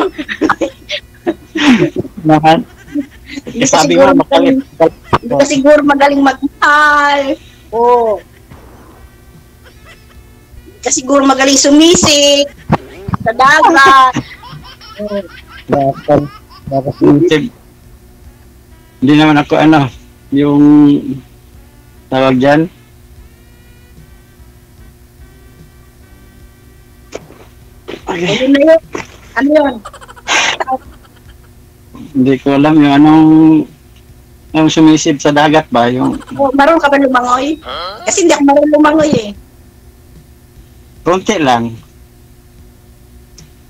Nahan? Hindi ka Sabi siguro mo, magaling, hindi ka siguro magaling magmahal. Oo. Hindi ka siguro magaling sumisik. Sa dagat. Bakit hindi naman ako yung tawag dyan. Okay. Ano yun? Ano yun? Hindi ko alam yung anong Yung sumisip sa dagat ba? Yung Oh, marunong ka ba lumangoy? Kasi hindi ako marunong lumangoy eh. konti lang.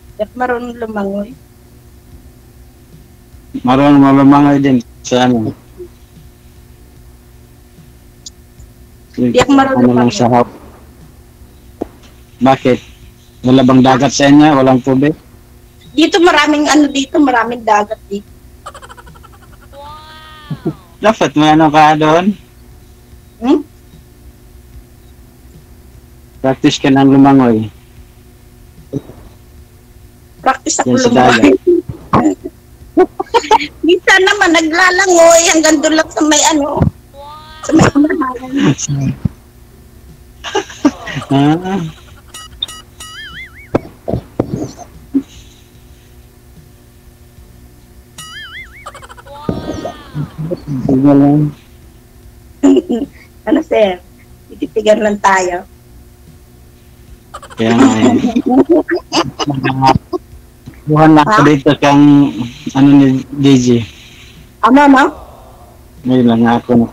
Hindi ako marunong lumangoy. Marunong malumangoy din sa ano. Hindi ako marunong Ano lang lumangoy. sa hap. Bakit? Wala bang dagat sa inyo? Walang tubig? Dito maraming dagat dito. Dapat may ano ka doon? Hmm? Practice ka ng lumangoy. Practice ako Yan sa lumangoy. Minsan naman naglalangoy hanggang doon lang sa may ano. Sa may unahan. Ah. Sige lang. Ano sir? Tititigan lang tayo. Kaya nga eh. Buhan na ako dito kang ano ni DJ. Ano no? Ngayon lang ako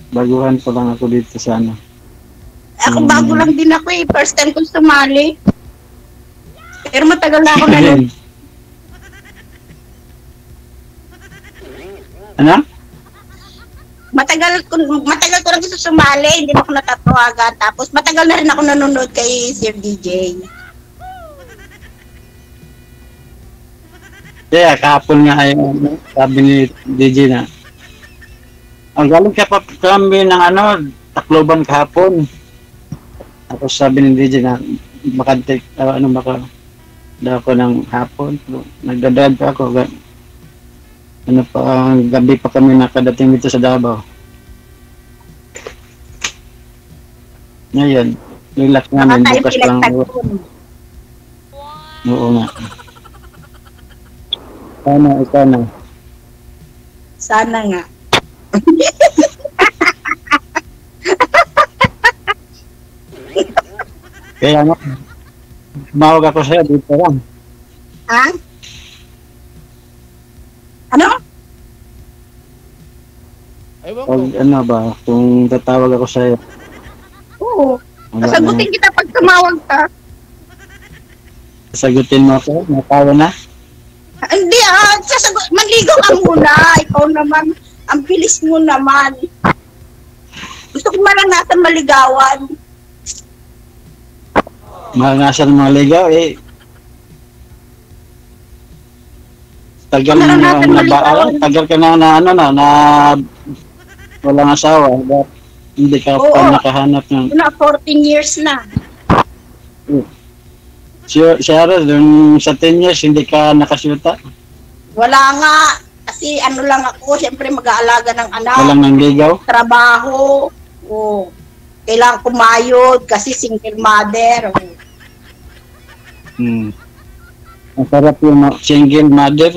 baguhan ko lang ako dito sa ano. Ako bago lang din ako eh. First time ko sumali. Pero matagal na ako nanonood. Ano? Matagal ko lang gusto sumali, hindi na ako natatawagan. Tapos matagal na rin ako nanonood kay Sir DJ. Kaya kahapon nga yung sabi ni DJ na ang galing ka pa kami ng ano, Tacloban kahapon. Tapos sabi ni DJ na baka daw ako ng hapon. Nagdadrive pa ako. Ano pa, gabi pa kami nakadating dito sa Davao. Ngayon, relax namin, Baka tayo bukas lang. pinagtagpon. Oo nga. Ikaw na. Sana nga. Kaya nga, tumawag ako sa'yo dito lang. Ha? Ano? Ewan ko. Pag ano ba, kung tatawag ako sa'yo. Oo. wala Sasagutin kita pag tumawag ka. na- Sagutin mo ako, natawa na. Hindi manligaw ka muna. Ikaw naman, ang bilis mo naman. Gusto ko maranasan maligawan. Marangasan mga ligaw eh. Tagal mo Maranasan na maligawan. tagal ka na walang asawa. Hindi ka Oo. pa nakahanap ng Na 14 years na. Sarah, dun sa 10 years, hindi ka nakasyuta. Wala nga. Kasi ano lang ako, siyempre mag-aalaga ng anak. Walang nangligaw. Trabaho. O, kailangan kumayod kasi single mother. O, Masarap yung single mother.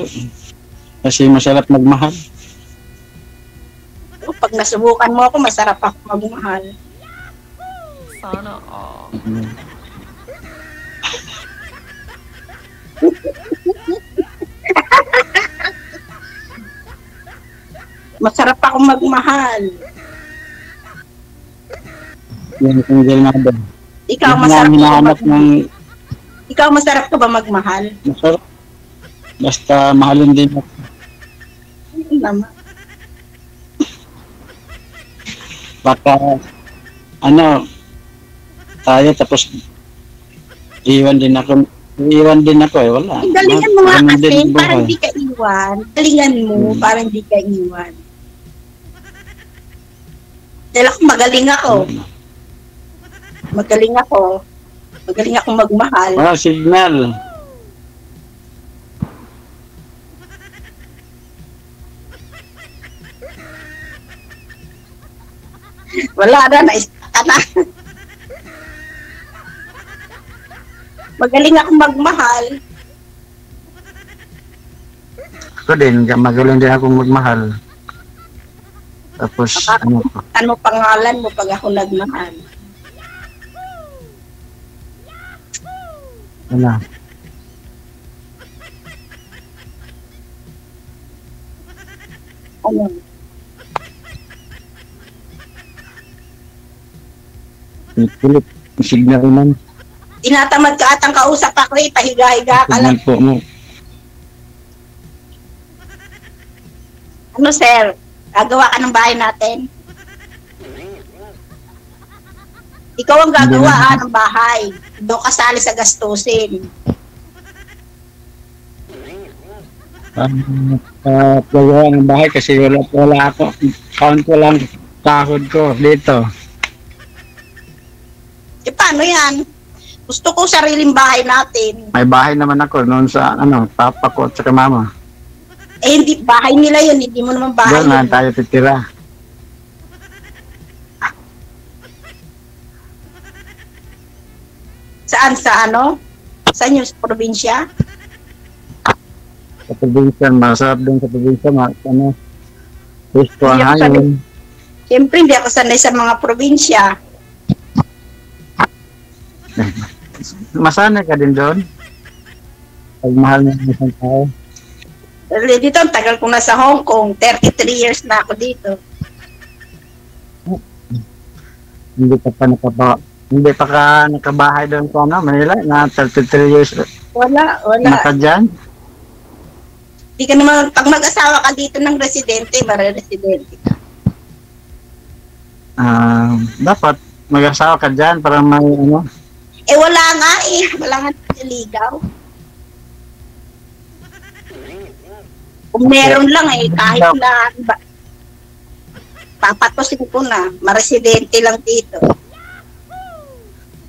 Kasi masarap magmahal. pag nasubukan mo ako, masarap ako magmahal. Sana all. Masarap ako magmahal. Yung single mother. Ikaw, Hindi masarap namin ka ba nahanap ng Ikaw, masarap ka ba magmahal? masarap. Basta mahalin din ako. Hindi naman. Baka tayo tapos iwan din ako eh, wala. Galingan mo nga Ganun kasi, din buhay. parang di ka iwan. Galingan mo, parang di ka iwan. Dahil ako magaling ako. Magaling ako. Magaling ako magmahal. Wala signal. Wala na, na-stuck na. Magaling ako magmahal. Ako din, magaling din akong magmahal. Tapos, Ano pangalan mo pag ako nagmahal? wala. Ano? Kulit. Signal man. Tinatamad ka atang kausap ako eh. Pahiga-higa ka lang. Signal po mo. Ano, sir? Gagawa ka ng bahay natin? Ikaw ang gagawa ng bahay. Doon kasali sa gastusin. Gagawa ng bahay kasi wala ako. Count ko lang sahod ko dito. E paano yan? Gusto ko sariling bahay natin. May bahay naman ako noon sa papa ko at saka mama. Eh hindi, bahay nila yun. Hindi mo naman bahay Doon na yun. tayo titira. Saan? Sa ano? Saan yung probinsya? Sa probinsya, masarap din sa probinsya. Gusto ang Hindi ako hangin. Siyempre, hindi ako sanay sa mga probinsya. Masanay ka din doon. Pag mahal mo ng isang tao. Dito, ang tagal ko na sa Hong Kong. 33 years na ako dito. Hindi pa ka nakabahay doon sa Manila na 33 years Wala. naka dyan. Hindi ka naman, pag mag-asawa ka dito ng residente, mare-residente ka. Dapat mag-asawa ka dyan para may Eh wala nga eh. Wala nga niligaw. Kung meron lang eh, kahit na papatusin ko na, maresidente lang dito.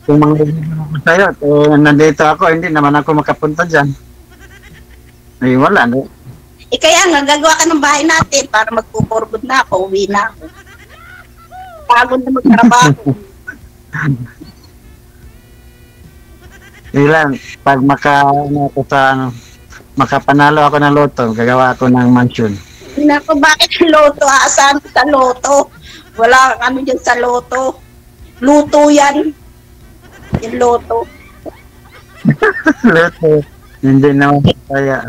kung mga ko sa'yo, nandito ako, hindi naman ako makapunta dyan. Ay, wala, no? Eh kaya nga, gagawa ka ng bahay natin para magpuporbod na ako, uwi na ako. Pagod na magtrabaho. Ilan, pag makapanalo ako ng loto, gagawa ako ng mansion. Nako, bakit loto? Asan sa loto? Wala kang ano dyan sa loto. Luto yan. Yung loto. Loto, hindi naman kaya.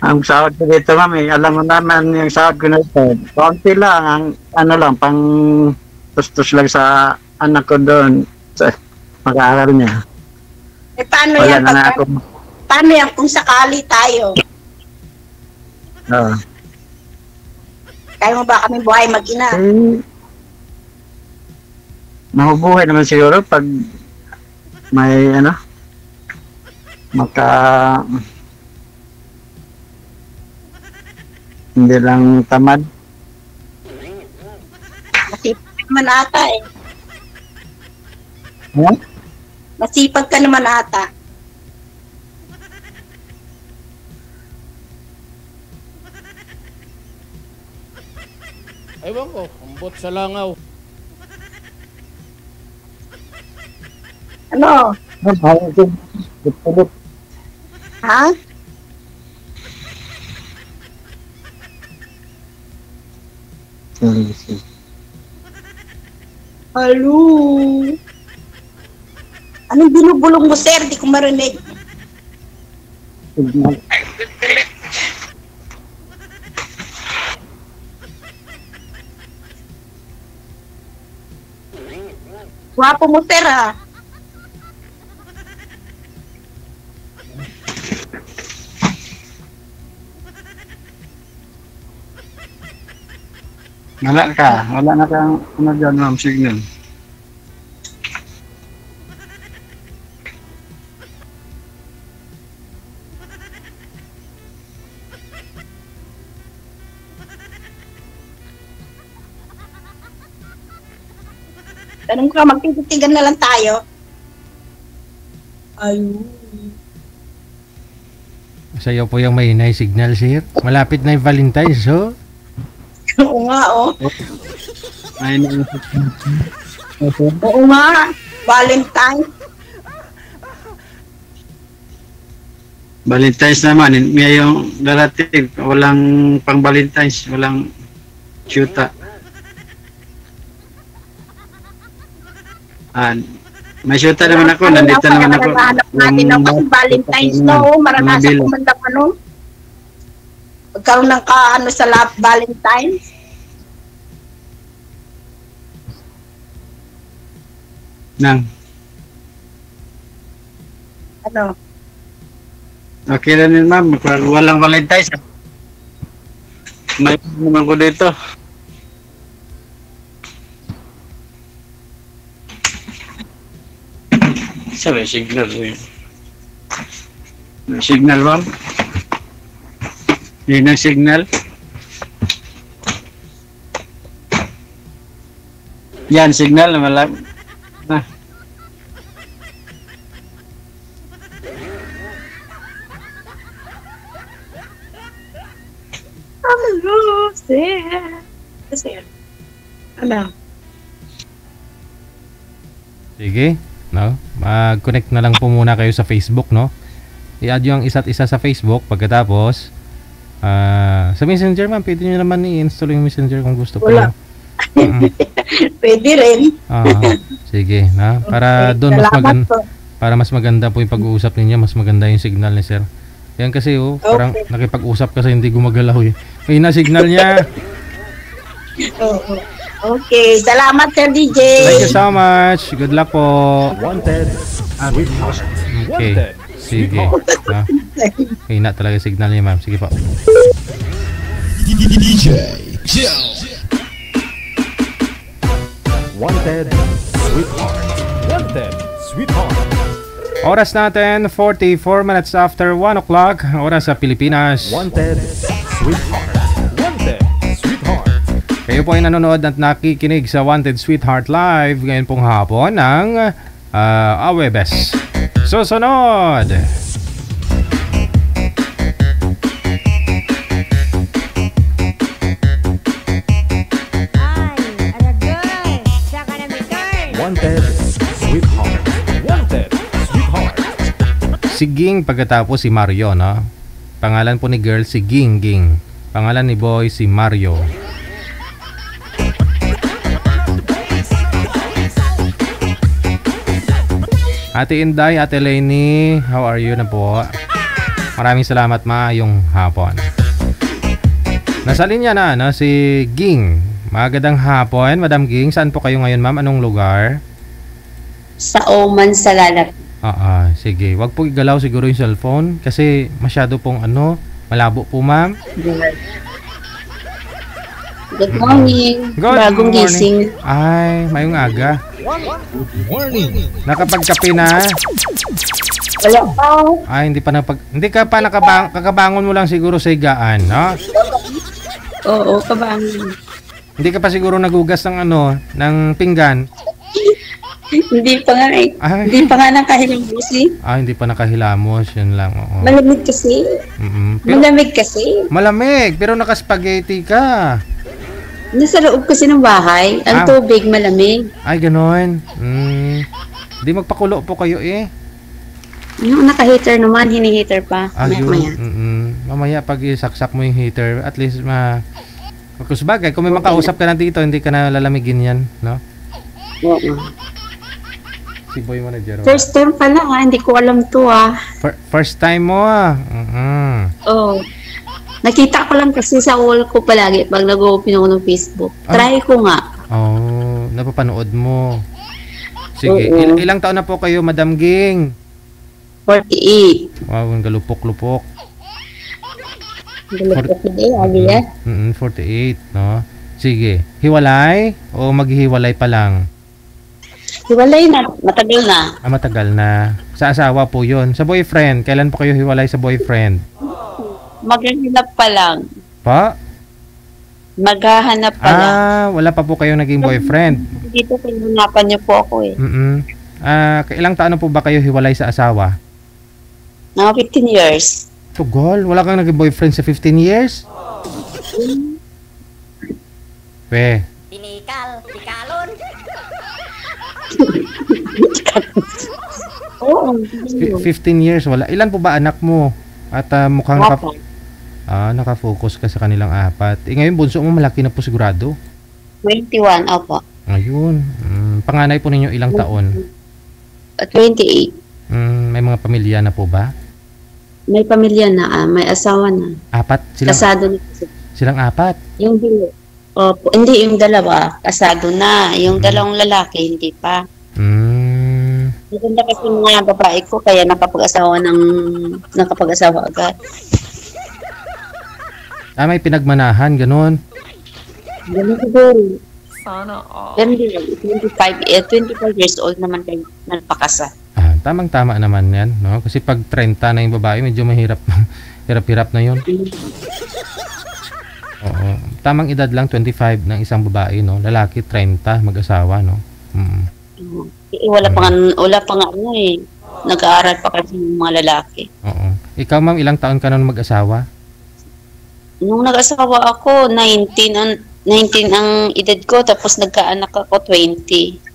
Ang sahod ko dito, mami, alam mo naman yung sahod ko na ito. Kaunti lang, pang tustos lang sa anak ko doon. Sa mag-aaral niya. Eh paano Wala yan? na nga ako. Paano yan kung sakali tayo? Kaya mo ba kami buhay mag-ina? Mahubuhay naman siguro pag may hindi lang tamad. Masipag ka naman ata eh. Huh? Masipag ka naman ata. Ewan ko, ambot sa langaw. Ano? Ha? Halo? Anong binubulong mo, sir? Di ko marinig. Gwapo mo, sir, ha? Wala na kang dyan, ma'am, signal. Tanong ka, magtititigan na lang tayo. Ayun. Sa'yo po yung mahinay signal, sir. Malapit na yung Valentine's, oh. Oo nga, oh. Ay, Oo nga. Valentine. Valentine's naman, ngayong darating, walang pang Valentine's, walang syuta. May syuta naman ako, nandito naman ako. Hanap natin ako sa Valentine's, no? Maranasan ko man lang, ano? Magkaroon ng sa Valentine's. Nang. Ano? Okay lang yun, ma'am. Pag walang Valentine's. May naman ko dito. Sabi, signal. Signal, ma'am. Yun ang signal. Yan, signal na malam. Ah. Hello, sir. Ano? Sige, no? Mag-connect na lang po muna kayo sa Facebook, no? I-add yung isa't isa sa Facebook pagkatapos sa Messenger, ma'am, pwede nyo naman i-install yung Messenger kung gusto po. Wala. Pwede rin. Sige, na? Para Okay, doon mas salamat maganda. po. Para mas maganda po yung pag-uusap ninyo, mas maganda yung signal ni sir. Yan kasi parang Okay. nakipag-usap kasi hindi gumagalaw eh. May na signal niya. Oo. Okay, salamat Sir DJ. Thank you so much. Good luck po. Wanted. Sweetheart. Okay. Sige. Na. Okay na talaga signal niya, ma'am. Sige po. DJ. Chill. Wanted. Sweetheart. Wanted. Sweetheart. Oras natin, 44 minutes after 1 o'clock. Oras sa Pilipinas. Wanted. Sweetheart. Wanted. Sweetheart. Kayo po ay nanonood at nakikinig sa Wanted Sweetheart Live ngayon pong hapon ng Awebes. Susunod! Wanted. Sweetheart. Wanted. Sweetheart. Si Ging pagkatapos si Mario, no? Pangalan po ni girl si Ging Ging. Pangalan ni boy si Mario. Ate Inday, Ate Lenny, how are you na po? Maraming salamat, maayong hapon. Nasa linya na, no? Si Ging. Magandang hapon, Madam Ging. Saan po kayo ngayon, ma'am? Anong lugar? Sa Oman, sa Lalat. Sige. Wag po igalaw siguro yung cellphone kasi masyado pong malabo po, ma'am. Good morning. Good Bagong morning. gising. Ay, mayong aga. Morning. Nakapagkape na? Wala pa. Ay, hindi ka pa kakabangon mo lang siguro sa higaan, no? Oo, kabangin. Hindi ka pa siguro nagugas ng ng pinggan. Hindi pa nga eh. Ay. Hindi pa nga nakahilang busi. Hindi pa nakahilamos, yun lang. Oo. Malamig kasi. Pero, Malamig kasi. malamig, pero nakaspaghetti ka. Nasa loob kasi ng bahay. Ang tubig malamig. Ay, gano'n. Di magpakulo po kayo eh. Yung naka-heater naman, hini-heater pa. Ayun. Maya. Mamaya pag isaksak mo yung heater, at least Kusbagay, kung may makausap ka na dito, hindi ka na lalamigin yan, no? Oo. Si Boy Manager. First time pa lang hindi ko alam to First time mo Oo. Nakita ko lang kasi sa wall ko palagi pag nag-open ako ng Facebook. Try ko nga. Napapanood mo. Sige, Oo. ilang taon na po kayo, Madam Ging? 48. Wow, ang galupok-lupok. Galupok na eh, 48, no? Sige, hiwalay o maghihiwalay pa lang? Hiwalay na, matagal na. Matagal na. Sa asawa po yun. Sa boyfriend, kailan po kayo hiwalay sa boyfriend? Maghahanap pa lang. Pa? Maghahanap pa lang. Wala pa po kayo naging boyfriend. Dito pinanapan niyo po ako eh. Ilang taon na po ba kayo hiwalay sa asawa? Mga 15 years. Tugol, wala kang naging boyfriend sa 15 years? Tikalon. Oo. 15 years, wala. Ilan po ba anak mo? At mukhang nakafocus ka sa kanilang apat. Ngayon, bunso mo malaki na po sigurado? 21, opo. Ayun. Panganay po ninyo ilang taon? 28. May mga pamilya na po ba? May pamilya na, may asawa na. Apat? Kasado na. Silang apat? Yung opo, hindi yung dalawa, kasado na. Yung dalawang lalaki, hindi pa. Maganda kasi mga babae ko, kaya nakapag-asawa agad. May pinagmanahan, ganun. Ganun siguro. Sana all. Pero hindi, 25 years old naman kayo nagpakasal. Tamang-tama naman yan, no? Kasi pag 30 na yung babae, medyo mahirap. Hirap-hirap na yun. Oo. Tamang edad lang, 25 ng isang babae, no? Lalaki, 30, mag-asawa, no? Wala pa nga ano eh. Nag-aaral pa kasi yung mga lalaki. Oo. Ikaw, ma'am, ilang taon ka na mag-asawa? Nung nag-asawa ako, 19 ang edad ko, tapos nagkaanak ako, 20.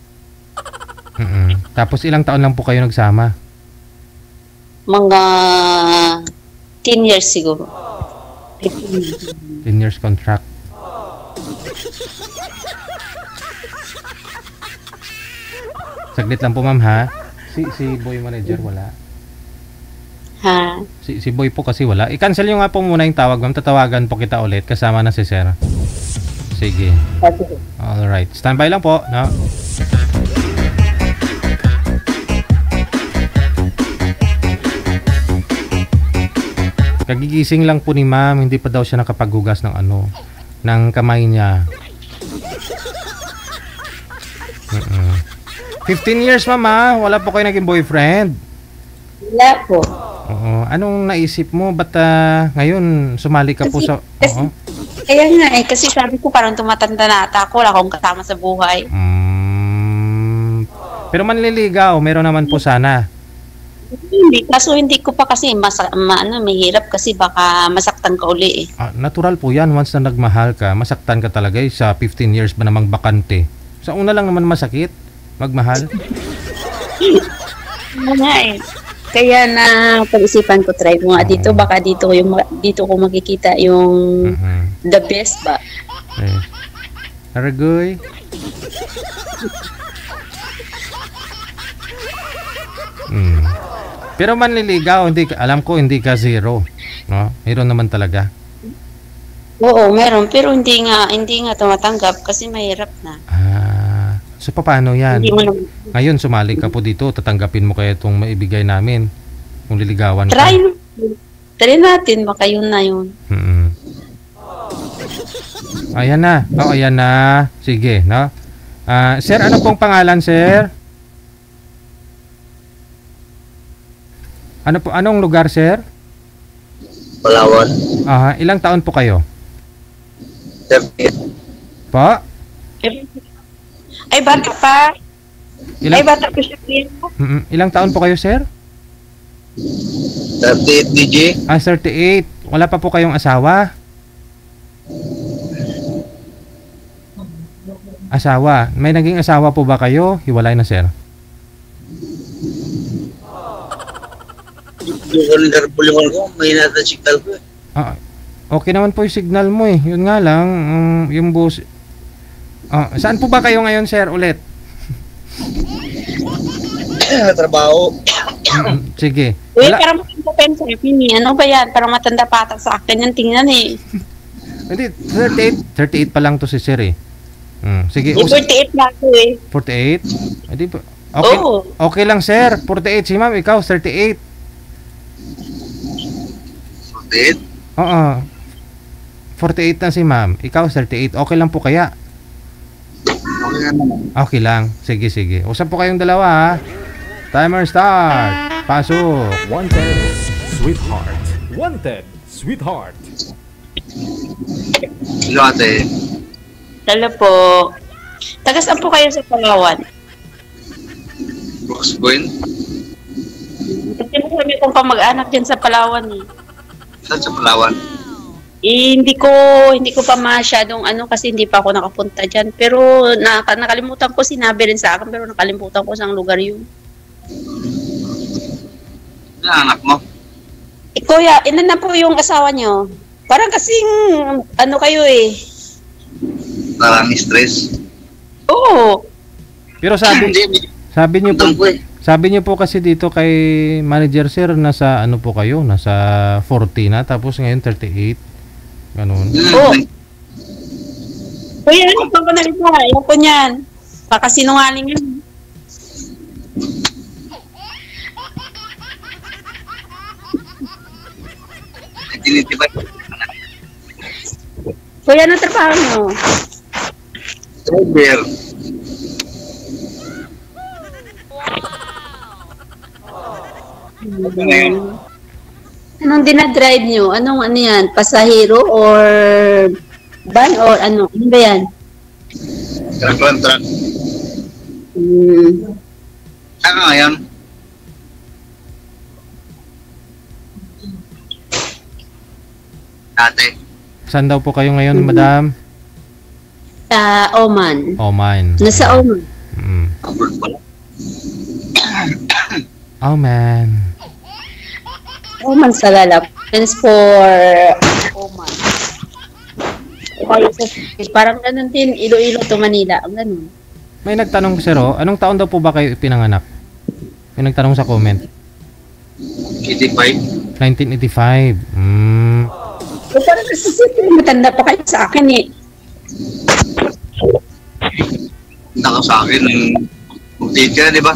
Tapos ilang taon lang po kayo nagsama? Mga 10 years siguro. 10 years contract. Saglit lang po, ma'am, ha? Si boy manager wala. Ha? Si boy po kasi wala. I-cancel nyo nga po muna yung tawag, ma'am. Tatawagan po kita ulit kasama na si Sir. Sige. Alright. Standby lang po, no? Kagigising lang po ni ma'am, hindi pa daw siya nakapaghugas ng ng kamay niya. 15 years, ma'am, ha? Wala po kayo naging boyfriend? Wala po. Oo. Anong naisip mo? Ba't ngayon sumali ka po sa... Oo. Kaya nga kasi sabi ko parang tumatanda na ata ako, wala akong kasama sa buhay. Pero manliligaw, meron naman po sana. Hindi, kaso hindi ko pa kasi mahirap kasi baka masaktan ka uli eh. Natural po yan, once na nagmahal ka, masaktan ka talaga sa 15 years ba namang bakante. Sa una lang naman masakit, magmahal. Nga eh. Kaya na pag-isipan ko, try mo nga dito, baka dito ko makikita yung the best ba. Aragoy. Pero manliligaw, alam ko hindi ka zero, no? Meron naman talaga. Oo, meron, pero hindi nga tumatanggap kasi mahirap na. So paano yan? Ngayon sumali ka po dito, tatanggapin mo kaya itong maibigay namin kung liligawan ka. Try natin, baka yun na yun. Ayan na. Ayan na. Sige, no? Sir, ano pong pangalan, sir? Anong lugar, sir? Palawan. Ilang taon po kayo? 38. Po? Ay, bata pa. Bata pa siya. Ilang taon po kayo, sir? 38, DJ. 38. Wala pa po kayong asawa? Asawa. May naging asawa po ba kayo? Hiwalay na, sir. Okay naman po yung signal mo eh. Yun nga lang, yung bus... saan po ba kayo ngayon, sir, ulit? Trabaho. Sige. Uy, parang matanda pa sa akin eh. Ano ba yan? Parang matanda pa sa akin yung tingnan eh. Hindi, 38 pa lang to si sir eh. Sige. 48 na ako eh. 48? Hindi po. Okay, okay lang, sir. 48 si ma'am, ikaw 38. 48? Oo. 48 na si ma'am, ikaw 38. Okay lang po kaya? Okay lang. Sige, sige. Usap po kayong dalawa, ha? Timer start. Pasok. Wanted, sweetheart. Wanted, sweetheart. Hello, ate. Hello po. Tagas-an po kayo sa Palawan? Brooks Point? Kasi mo kami kung pamag-anak dyan sa Palawan eh. Saan sa Palawan? Hindi ko pa masyadong kasi hindi pa ako nakapunta dyan. Pero nakalimutan ko, sinabi rin sa akin, pero nakalimutan ko sa lugar yun. Anak mo? Kuya, ilan na po yung asawa nyo? Parang kasing, kayo eh. Parang stress. Oo. Pero sabi niyo po kasi dito kay manager sir, nasa po kayo? Nasa 40 na, tapos ngayon 38. Ganun. Oo. Kuya, ano pa ba nalita? Ayaw ko niyan. Baka sinungaling yan. 1985. Kuya, ano trabaho nyo? Driver. Anong dinadrive nyo? Anong ano yan? Pasahero or van or ano? Ano ba yan? Truck. Hmm. Saan ka ngayon? Ate. Saan daw po kayo ngayon, madam? Sa Oman. Oman. Nasa Oman. Mm. Abroad pala. Oman. Oman sa lalap. Friends for Oman. Tayo sa, parang ganun din, Iloilo to Manila. Ang ganun. May nagtanong sir, anong taon daw po ba kayo pinanganak? May nagtanong sa comment. 85. 1985. So, parang nasisipin, matanda pa kayo sa akin eh. Naka sa akin ng teacher, di ba?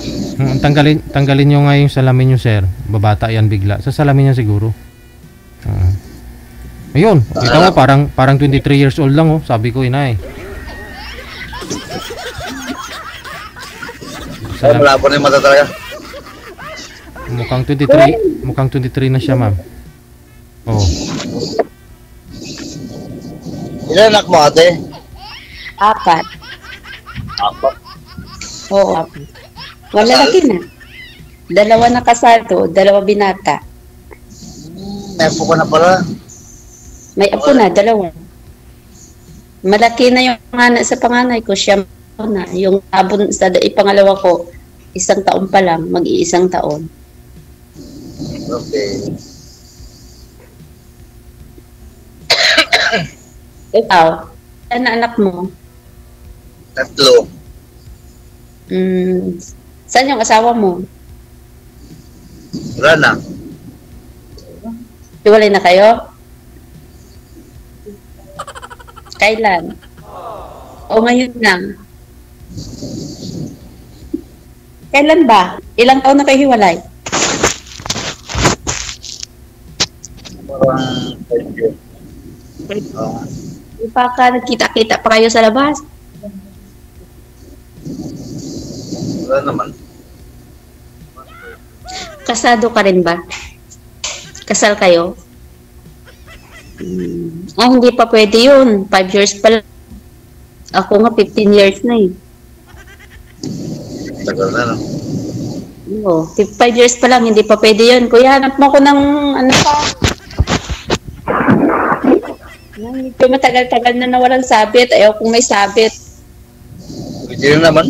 Tanggalin nyo nga yung salamin nyo, sir. Babata yan bigla. Sa salamin niya siguro. Ayun, kita mo parang 23 years old lang sabi ko inay. Malabo na yung mata talaga. Mukhang 23 na siya, ma'am. Oh. Ilan anak mo, ate? 4. 4. Oo, 4. Wala laki na. 2 na kasado, 2 binata. May apo ka na pala. May apo na, 2. Malaki na yung anak sa panganay ko, siya na. Yung abon sa pangalawa ko, 1 taon pa lang, mag-1 taon. Okay. Ikaw, ano anak mo? 3. Saan yung asawa mo? Wala na. Hiwalay na kayo? Kailan? O ngayon lang? Kailan ba? Ilang taon na kayo hiwalay? Parang 5 years. Di pa ka nagkita-kita pa kayo sa labas? Wala naman. Kasado ka rin ba? Kasal kayo? Hindi pa pwede yun. 5 years pa lang. Ako nga 15 years na eh. Tagal na, no? Oo, 5 years pa lang, hindi pa pwede yun. Kuya, hanap mo ko ng ano pa. Ito matagal-tagal na nawalang sabit. Ayaw kung may sabit. Gigil naman.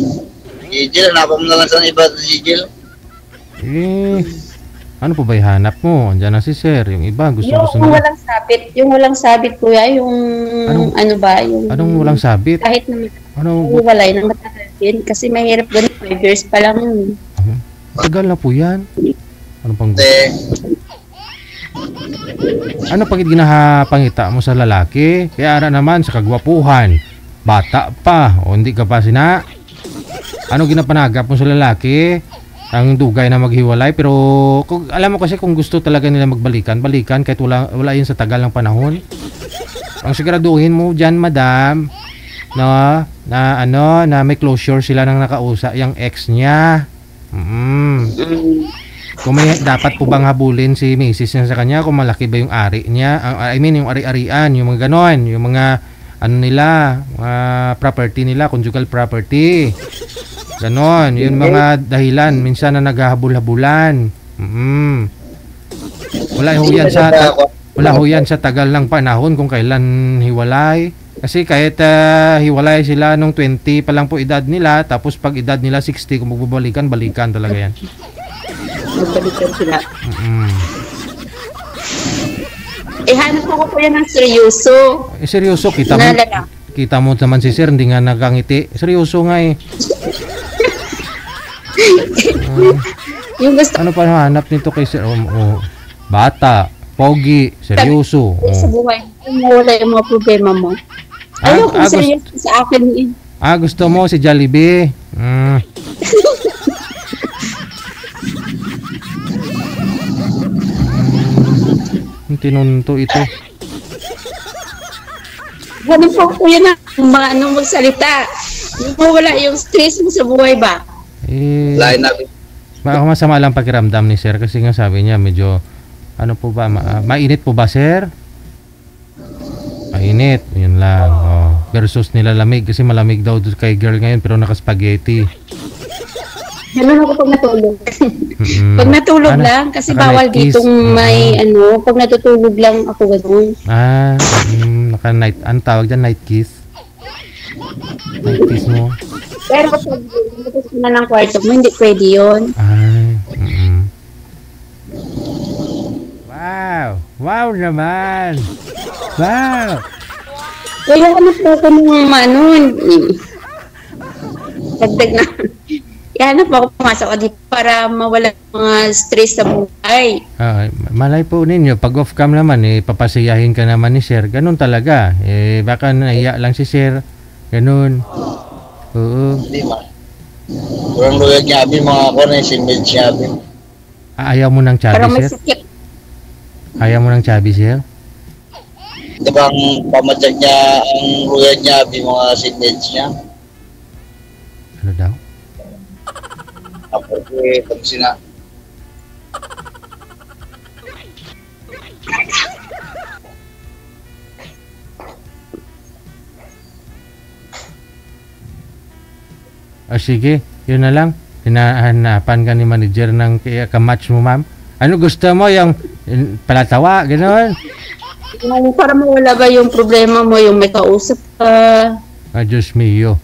Gigil, hanapin mo na lang sa iba sa gigil. Ano po ba ihanap mo? Andiyan na si sir. Yung iba, gusto Yung na. walang sabit. Yung walang sabit, kuya. Yung ano ba? Yung, Anong walang sabit? kahit na Ano? walay na matagal din. Kasi mahirap ganun. 5 years pa lang yun. Tagal na po yan. Ano pang gusto? Ate, Ano pag ginahapangita mo sa lalaki? Kaya ara naman sa kagwapuhan. Bata pa. O hindi ka pa sina. Ano ginapanagap mo sa lalaki? Ang dugay na maghiwalay. Pero alam mo kasi kung gusto talaga nila magbalikan, balikan kahit wala yun sa tagal ng panahon. Ang siguraduhin mo dyan, madam, na may closure sila ng nakausap yung ex niya. Kung may dapat po bang habulin si misis niya sa kanya, kung malaki ba yung ari niya, yung ari-arian, yung mga ganon, yung mga ano nila, property nila, conjugal property. Ganon, yung mga dahilan minsan na naghahabol-habulan. Wala ho yan sa tagal ng panahon kung kailan hiwalay. Kasi kahit hiwalay sila nung 20 pa lang po edad nila, tapos pag edad nila 60, kung magbabalikan, balikan talaga yan. Magbalikan sila. Hanap ko po yan ng seryoso. Seryoso, kita mo naman si sir, hindi nga nakangiti. Seryoso nga eh. Yung gusto Ano pa hanap nito kay sir? Bata, pogi, seryoso. sa buhay, wala yung mga problema mo. Ayaw kung seryoso sa akin eh. Gusto mo si Jollibee? tinunto ito. Ganun po ko yun mga anong magsalita. Hindi mo wala yung stress mo sa buhay ba? Lain natin. Baka masama lang pakiramdam ni sir kasi nga sabi niya medyo ano po ba, mainit po ba sir? Mainit, yun lang. Oh. Versus nilalamig kasi malamig daw kay girl ngayon pero naka-spaghetti. Ganun ako pag natulog. Pag natulog lang, kasi bawal ditong may pag natutulog lang ako ganun. Naka-night, ano tawag dyan? Night kiss? Night kiss mo? Pero pag natutulog na ng kwarto mo, hindi pwede yun. Wow! Wow naman! Wow! Kaya ano po ako nung dagdag na. Hanap ako pumasok dito para mawala mga stress sa buhay. Malay po ninyo, pag off cam naman, papasiyahin ka naman ni sir. Ganun talaga. Baka nahiya lang si sir. Ganun. Oo. Hindi ma. Kurang luyag niya abi mga ako na yung sinmid siya abi. Ayaw mo ng chubby, sir? Ayaw mo ng chubby, sir? Ito bang pamatag niya ang luyag niya abi mga sinmid niya? Ano daw? Ako pag sina Sige, yun na lang. Hinahanapan ka ni manager ng kamatch mo, ma'am. Ano gusto mo? Yung palatawa, gano'n? Para mawala ba yung problema mo, yung may kausap ka? Diyos mio.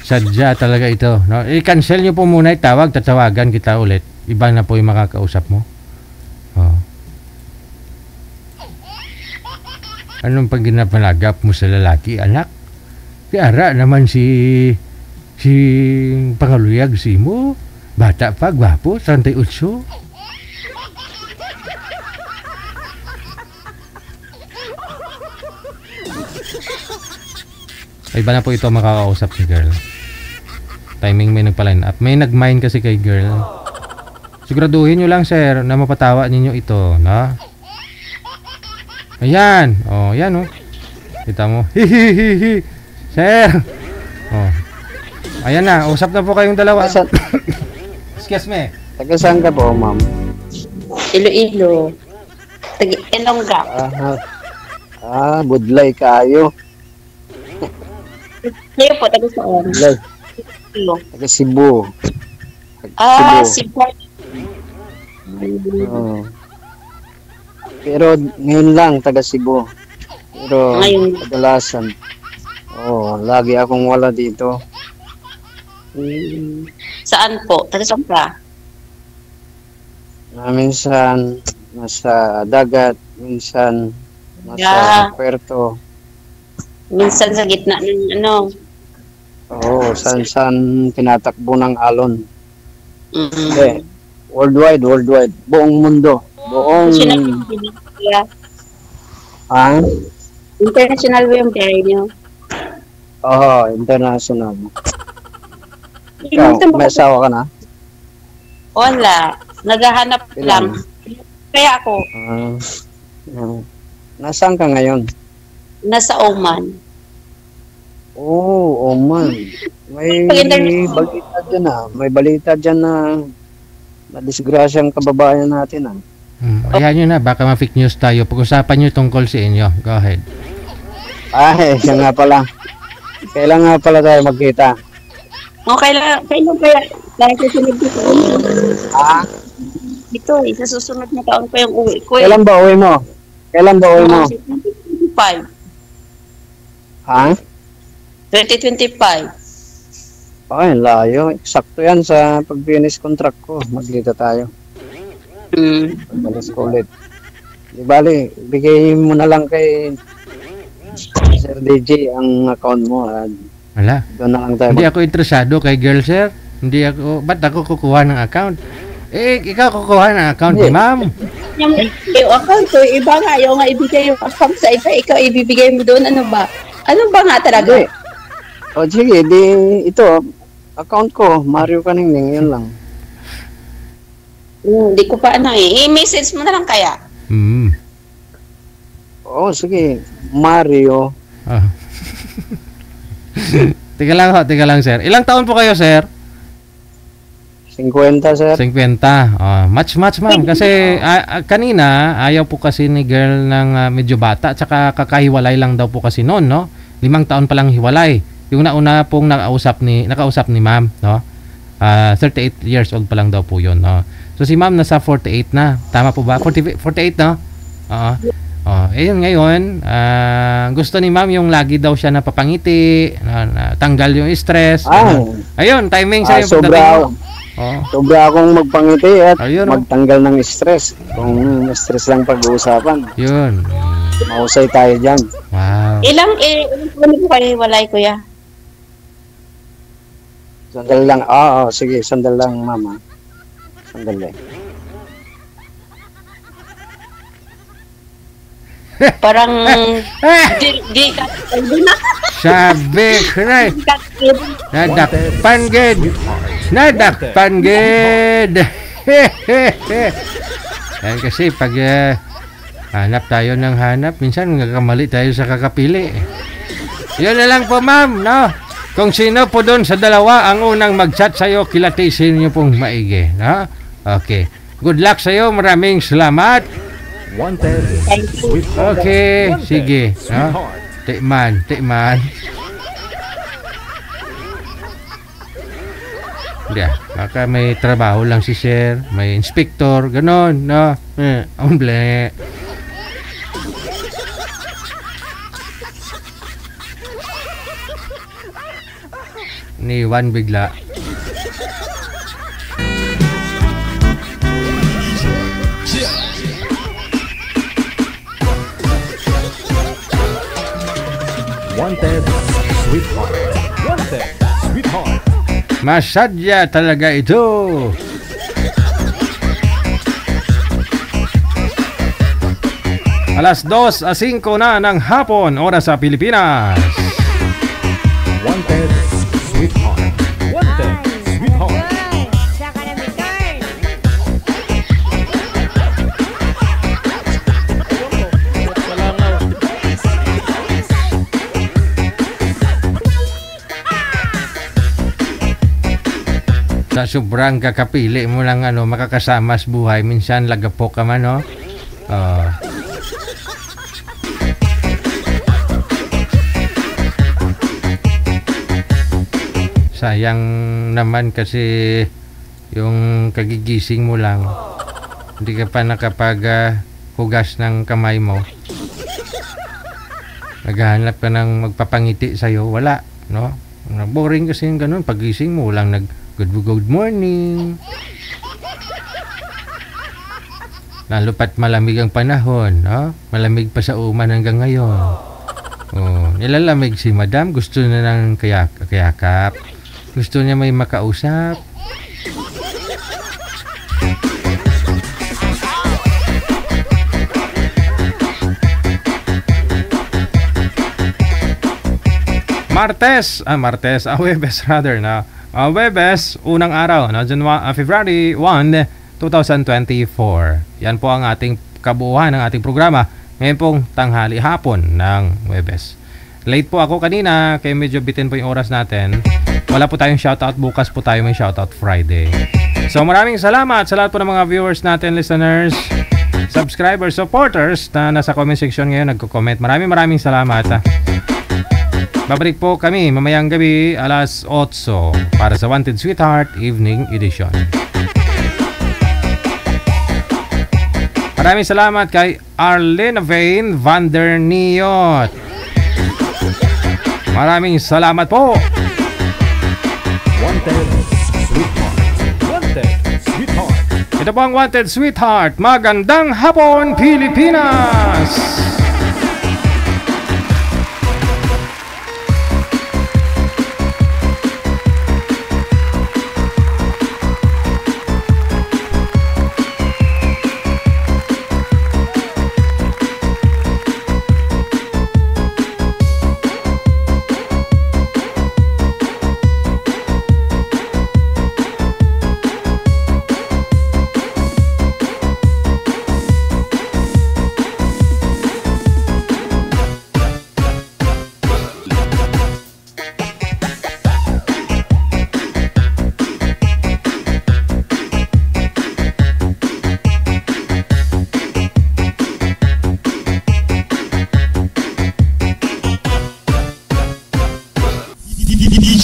Sadya talaga ito. No? I-cancel nyo po muna itawag, tatawagan kita ulit. Iba na po yung makakausap mo. Anong pag ginapalagap mo sa lalaki, anak? Kaya naman si Pangaluyag si mo. Bata pa, gwapo, 38. Iba na po ito makakausap si girl. Timing may nagpa-line up. May nag-mine kasi kay girl. Siguraduhin nyo lang sir na mapatawa ninyo ito, no? Ayan. Oh, yan oh. Kita mo. Hihihihi. Sir. Oh. Ayan na, usap na po kayong dalawa. Excuse me. Taga saan ka po, ma'am? Iloilo. Ilongga. Budlay kayo. Kayo po, taga saan? Budlay. Taga Cebu. Cebu. Pero ngayon lang taga Cebu. Pero kadalasan. Lagi akong wala dito. Saan po? Taga saan ka? Minsan nasa dagat, minsan nasa puerto. Minsan sa gitna ng san tinatakbo ng alon. Worldwide. Buong mundo. International ba yung biyahe nyo? International. Ikaw, may asawa ka na? Wala. Naghahanap lang. Kaya ako. Nasaan ka ngayon? Nasa Oman. Oman. May balita dyan May balita dyan na disgrasyang kababayan natin Ayan nyo na, baka ma-fake news tayo. Pag-usapan nyo tungkol sa inyo. Go ahead. Siya nga pala. Kailan nga pala tayo magkita? Kailan kaya dahil susunod dito? Ito sa susunod na taon pa yung uwi ko. Kailan ba uwi mo? 2025. 2025. Layo. Eksakto yan sa pag-finish contract ko. Maglita tayo. Malis ko ulit. Di bali, bigay mo na lang kay Sir DJ ang account mo. Wala. Doon na lang tayo. Hindi ako interesado kay girl, sir. Ba't ako kukuha ng account? Ikaw kukuha ng account ni ma'am. Yung account ko, iba nga. Yung nga ibigay yung account sa iba, ikaw ibibigay mo doon. Ano ba? Ano ba nga talaga? Sige, ito, account ko, Mario Kaningning, yun lang. Hindi ko pa ano eh. I-message mo na lang kaya. Oo, sige. Mario. Ah. Teka lang, sir. Ilang taon po kayo, sir? 50, sir. 50. Match, ma'am. Kasi kanina, ayaw po kasi ni girl ng medyo bata. Tsaka kakahiwalay lang daw po kasi noon, no? 5 taon pa lang hiwalay. Yung nauna pong nakausap ni ma'am, no? 38 years old pa lang daw po yun, no? So si ma'am nasa 48 na. Tama po ba? 48, no? Ayun ngayon, gusto ni ma'am yung lagi daw siya napapangiti, tanggal yung stress. Ayun, timing sa yung sobra akong magpangiti at magtanggal ng stress. Kung stress lang pag-uusapan. Yun. Mahusay tayo dyan. Wow. Ilang po kayo walay, kuya? Sandal lang. Sige, sandal lang, mama. Sandal lang. Parang di ka sabi ko na nadakpan ged yan kasi pag hanap tayo ng hanap minsan nagkamali tayo sa kakapili. Yun na lang po, ma'am, no? Kung sino po doon sa dalawa ang unang mag-chat sa'yo, kilatisin niyo pong maigi, no? Okay, good luck sa'yo, maraming salamat. Wanted, sweetheart. Okay, Wanted, sige. sweetheart. Tikman. Baka may trabaho lang si sir, may inspector, ganon, no? Omble. Niwan bigla. Wanted, sweetheart. Wanted, sweetheart. Masadya talaga ito. Alas 2:05 na ng hapon, oras sa Pilipinas. Wanted, sweetheart. Wanted, sweetheart. Sa sobrang kakapili mo lang makakasama sa buhay, minsan lagapok ka man, no? Sayang naman kasi yung kagigising mo lang, hindi ka pa nakapag hugas ng kamay mo. Naghahanap ka ng magpapangiti sa'yo, wala, no? Boring kasi yung ganun, pagising mo lang good morning. Lalo pat malamig ang panahon, no? Malamig pa sa uman hanggang ngayon. Nilalamig si madam, gusto na ng kayakap. Gusto niya may makausap. Webes rather, na Webes, unang araw, no? February 1, 2024. Yan po ang ating kabuuan ng ating programa ngayon pong tanghali hapon ng Webes. Late po ako kanina, kaya medyo bitin po yung oras natin. Wala po tayong shoutout, bukas po tayo may shoutout Friday. So maraming salamat sa lahat po ng mga viewers natin, listeners, subscribers, supporters na nasa comment section ngayon nagko-comment. Maraming salamat. Babalik po kami mamayang gabi alas 8 para sa Wanted Sweetheart Evening Edition. Maraming salamat kay Arlene Vane Vanderniot. Maraming salamat po. Wanted, sweetheart. Wanted, sweetheart. Ito po ang Wanted Sweetheart. Magandang hapon, Pilipinas!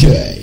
DJ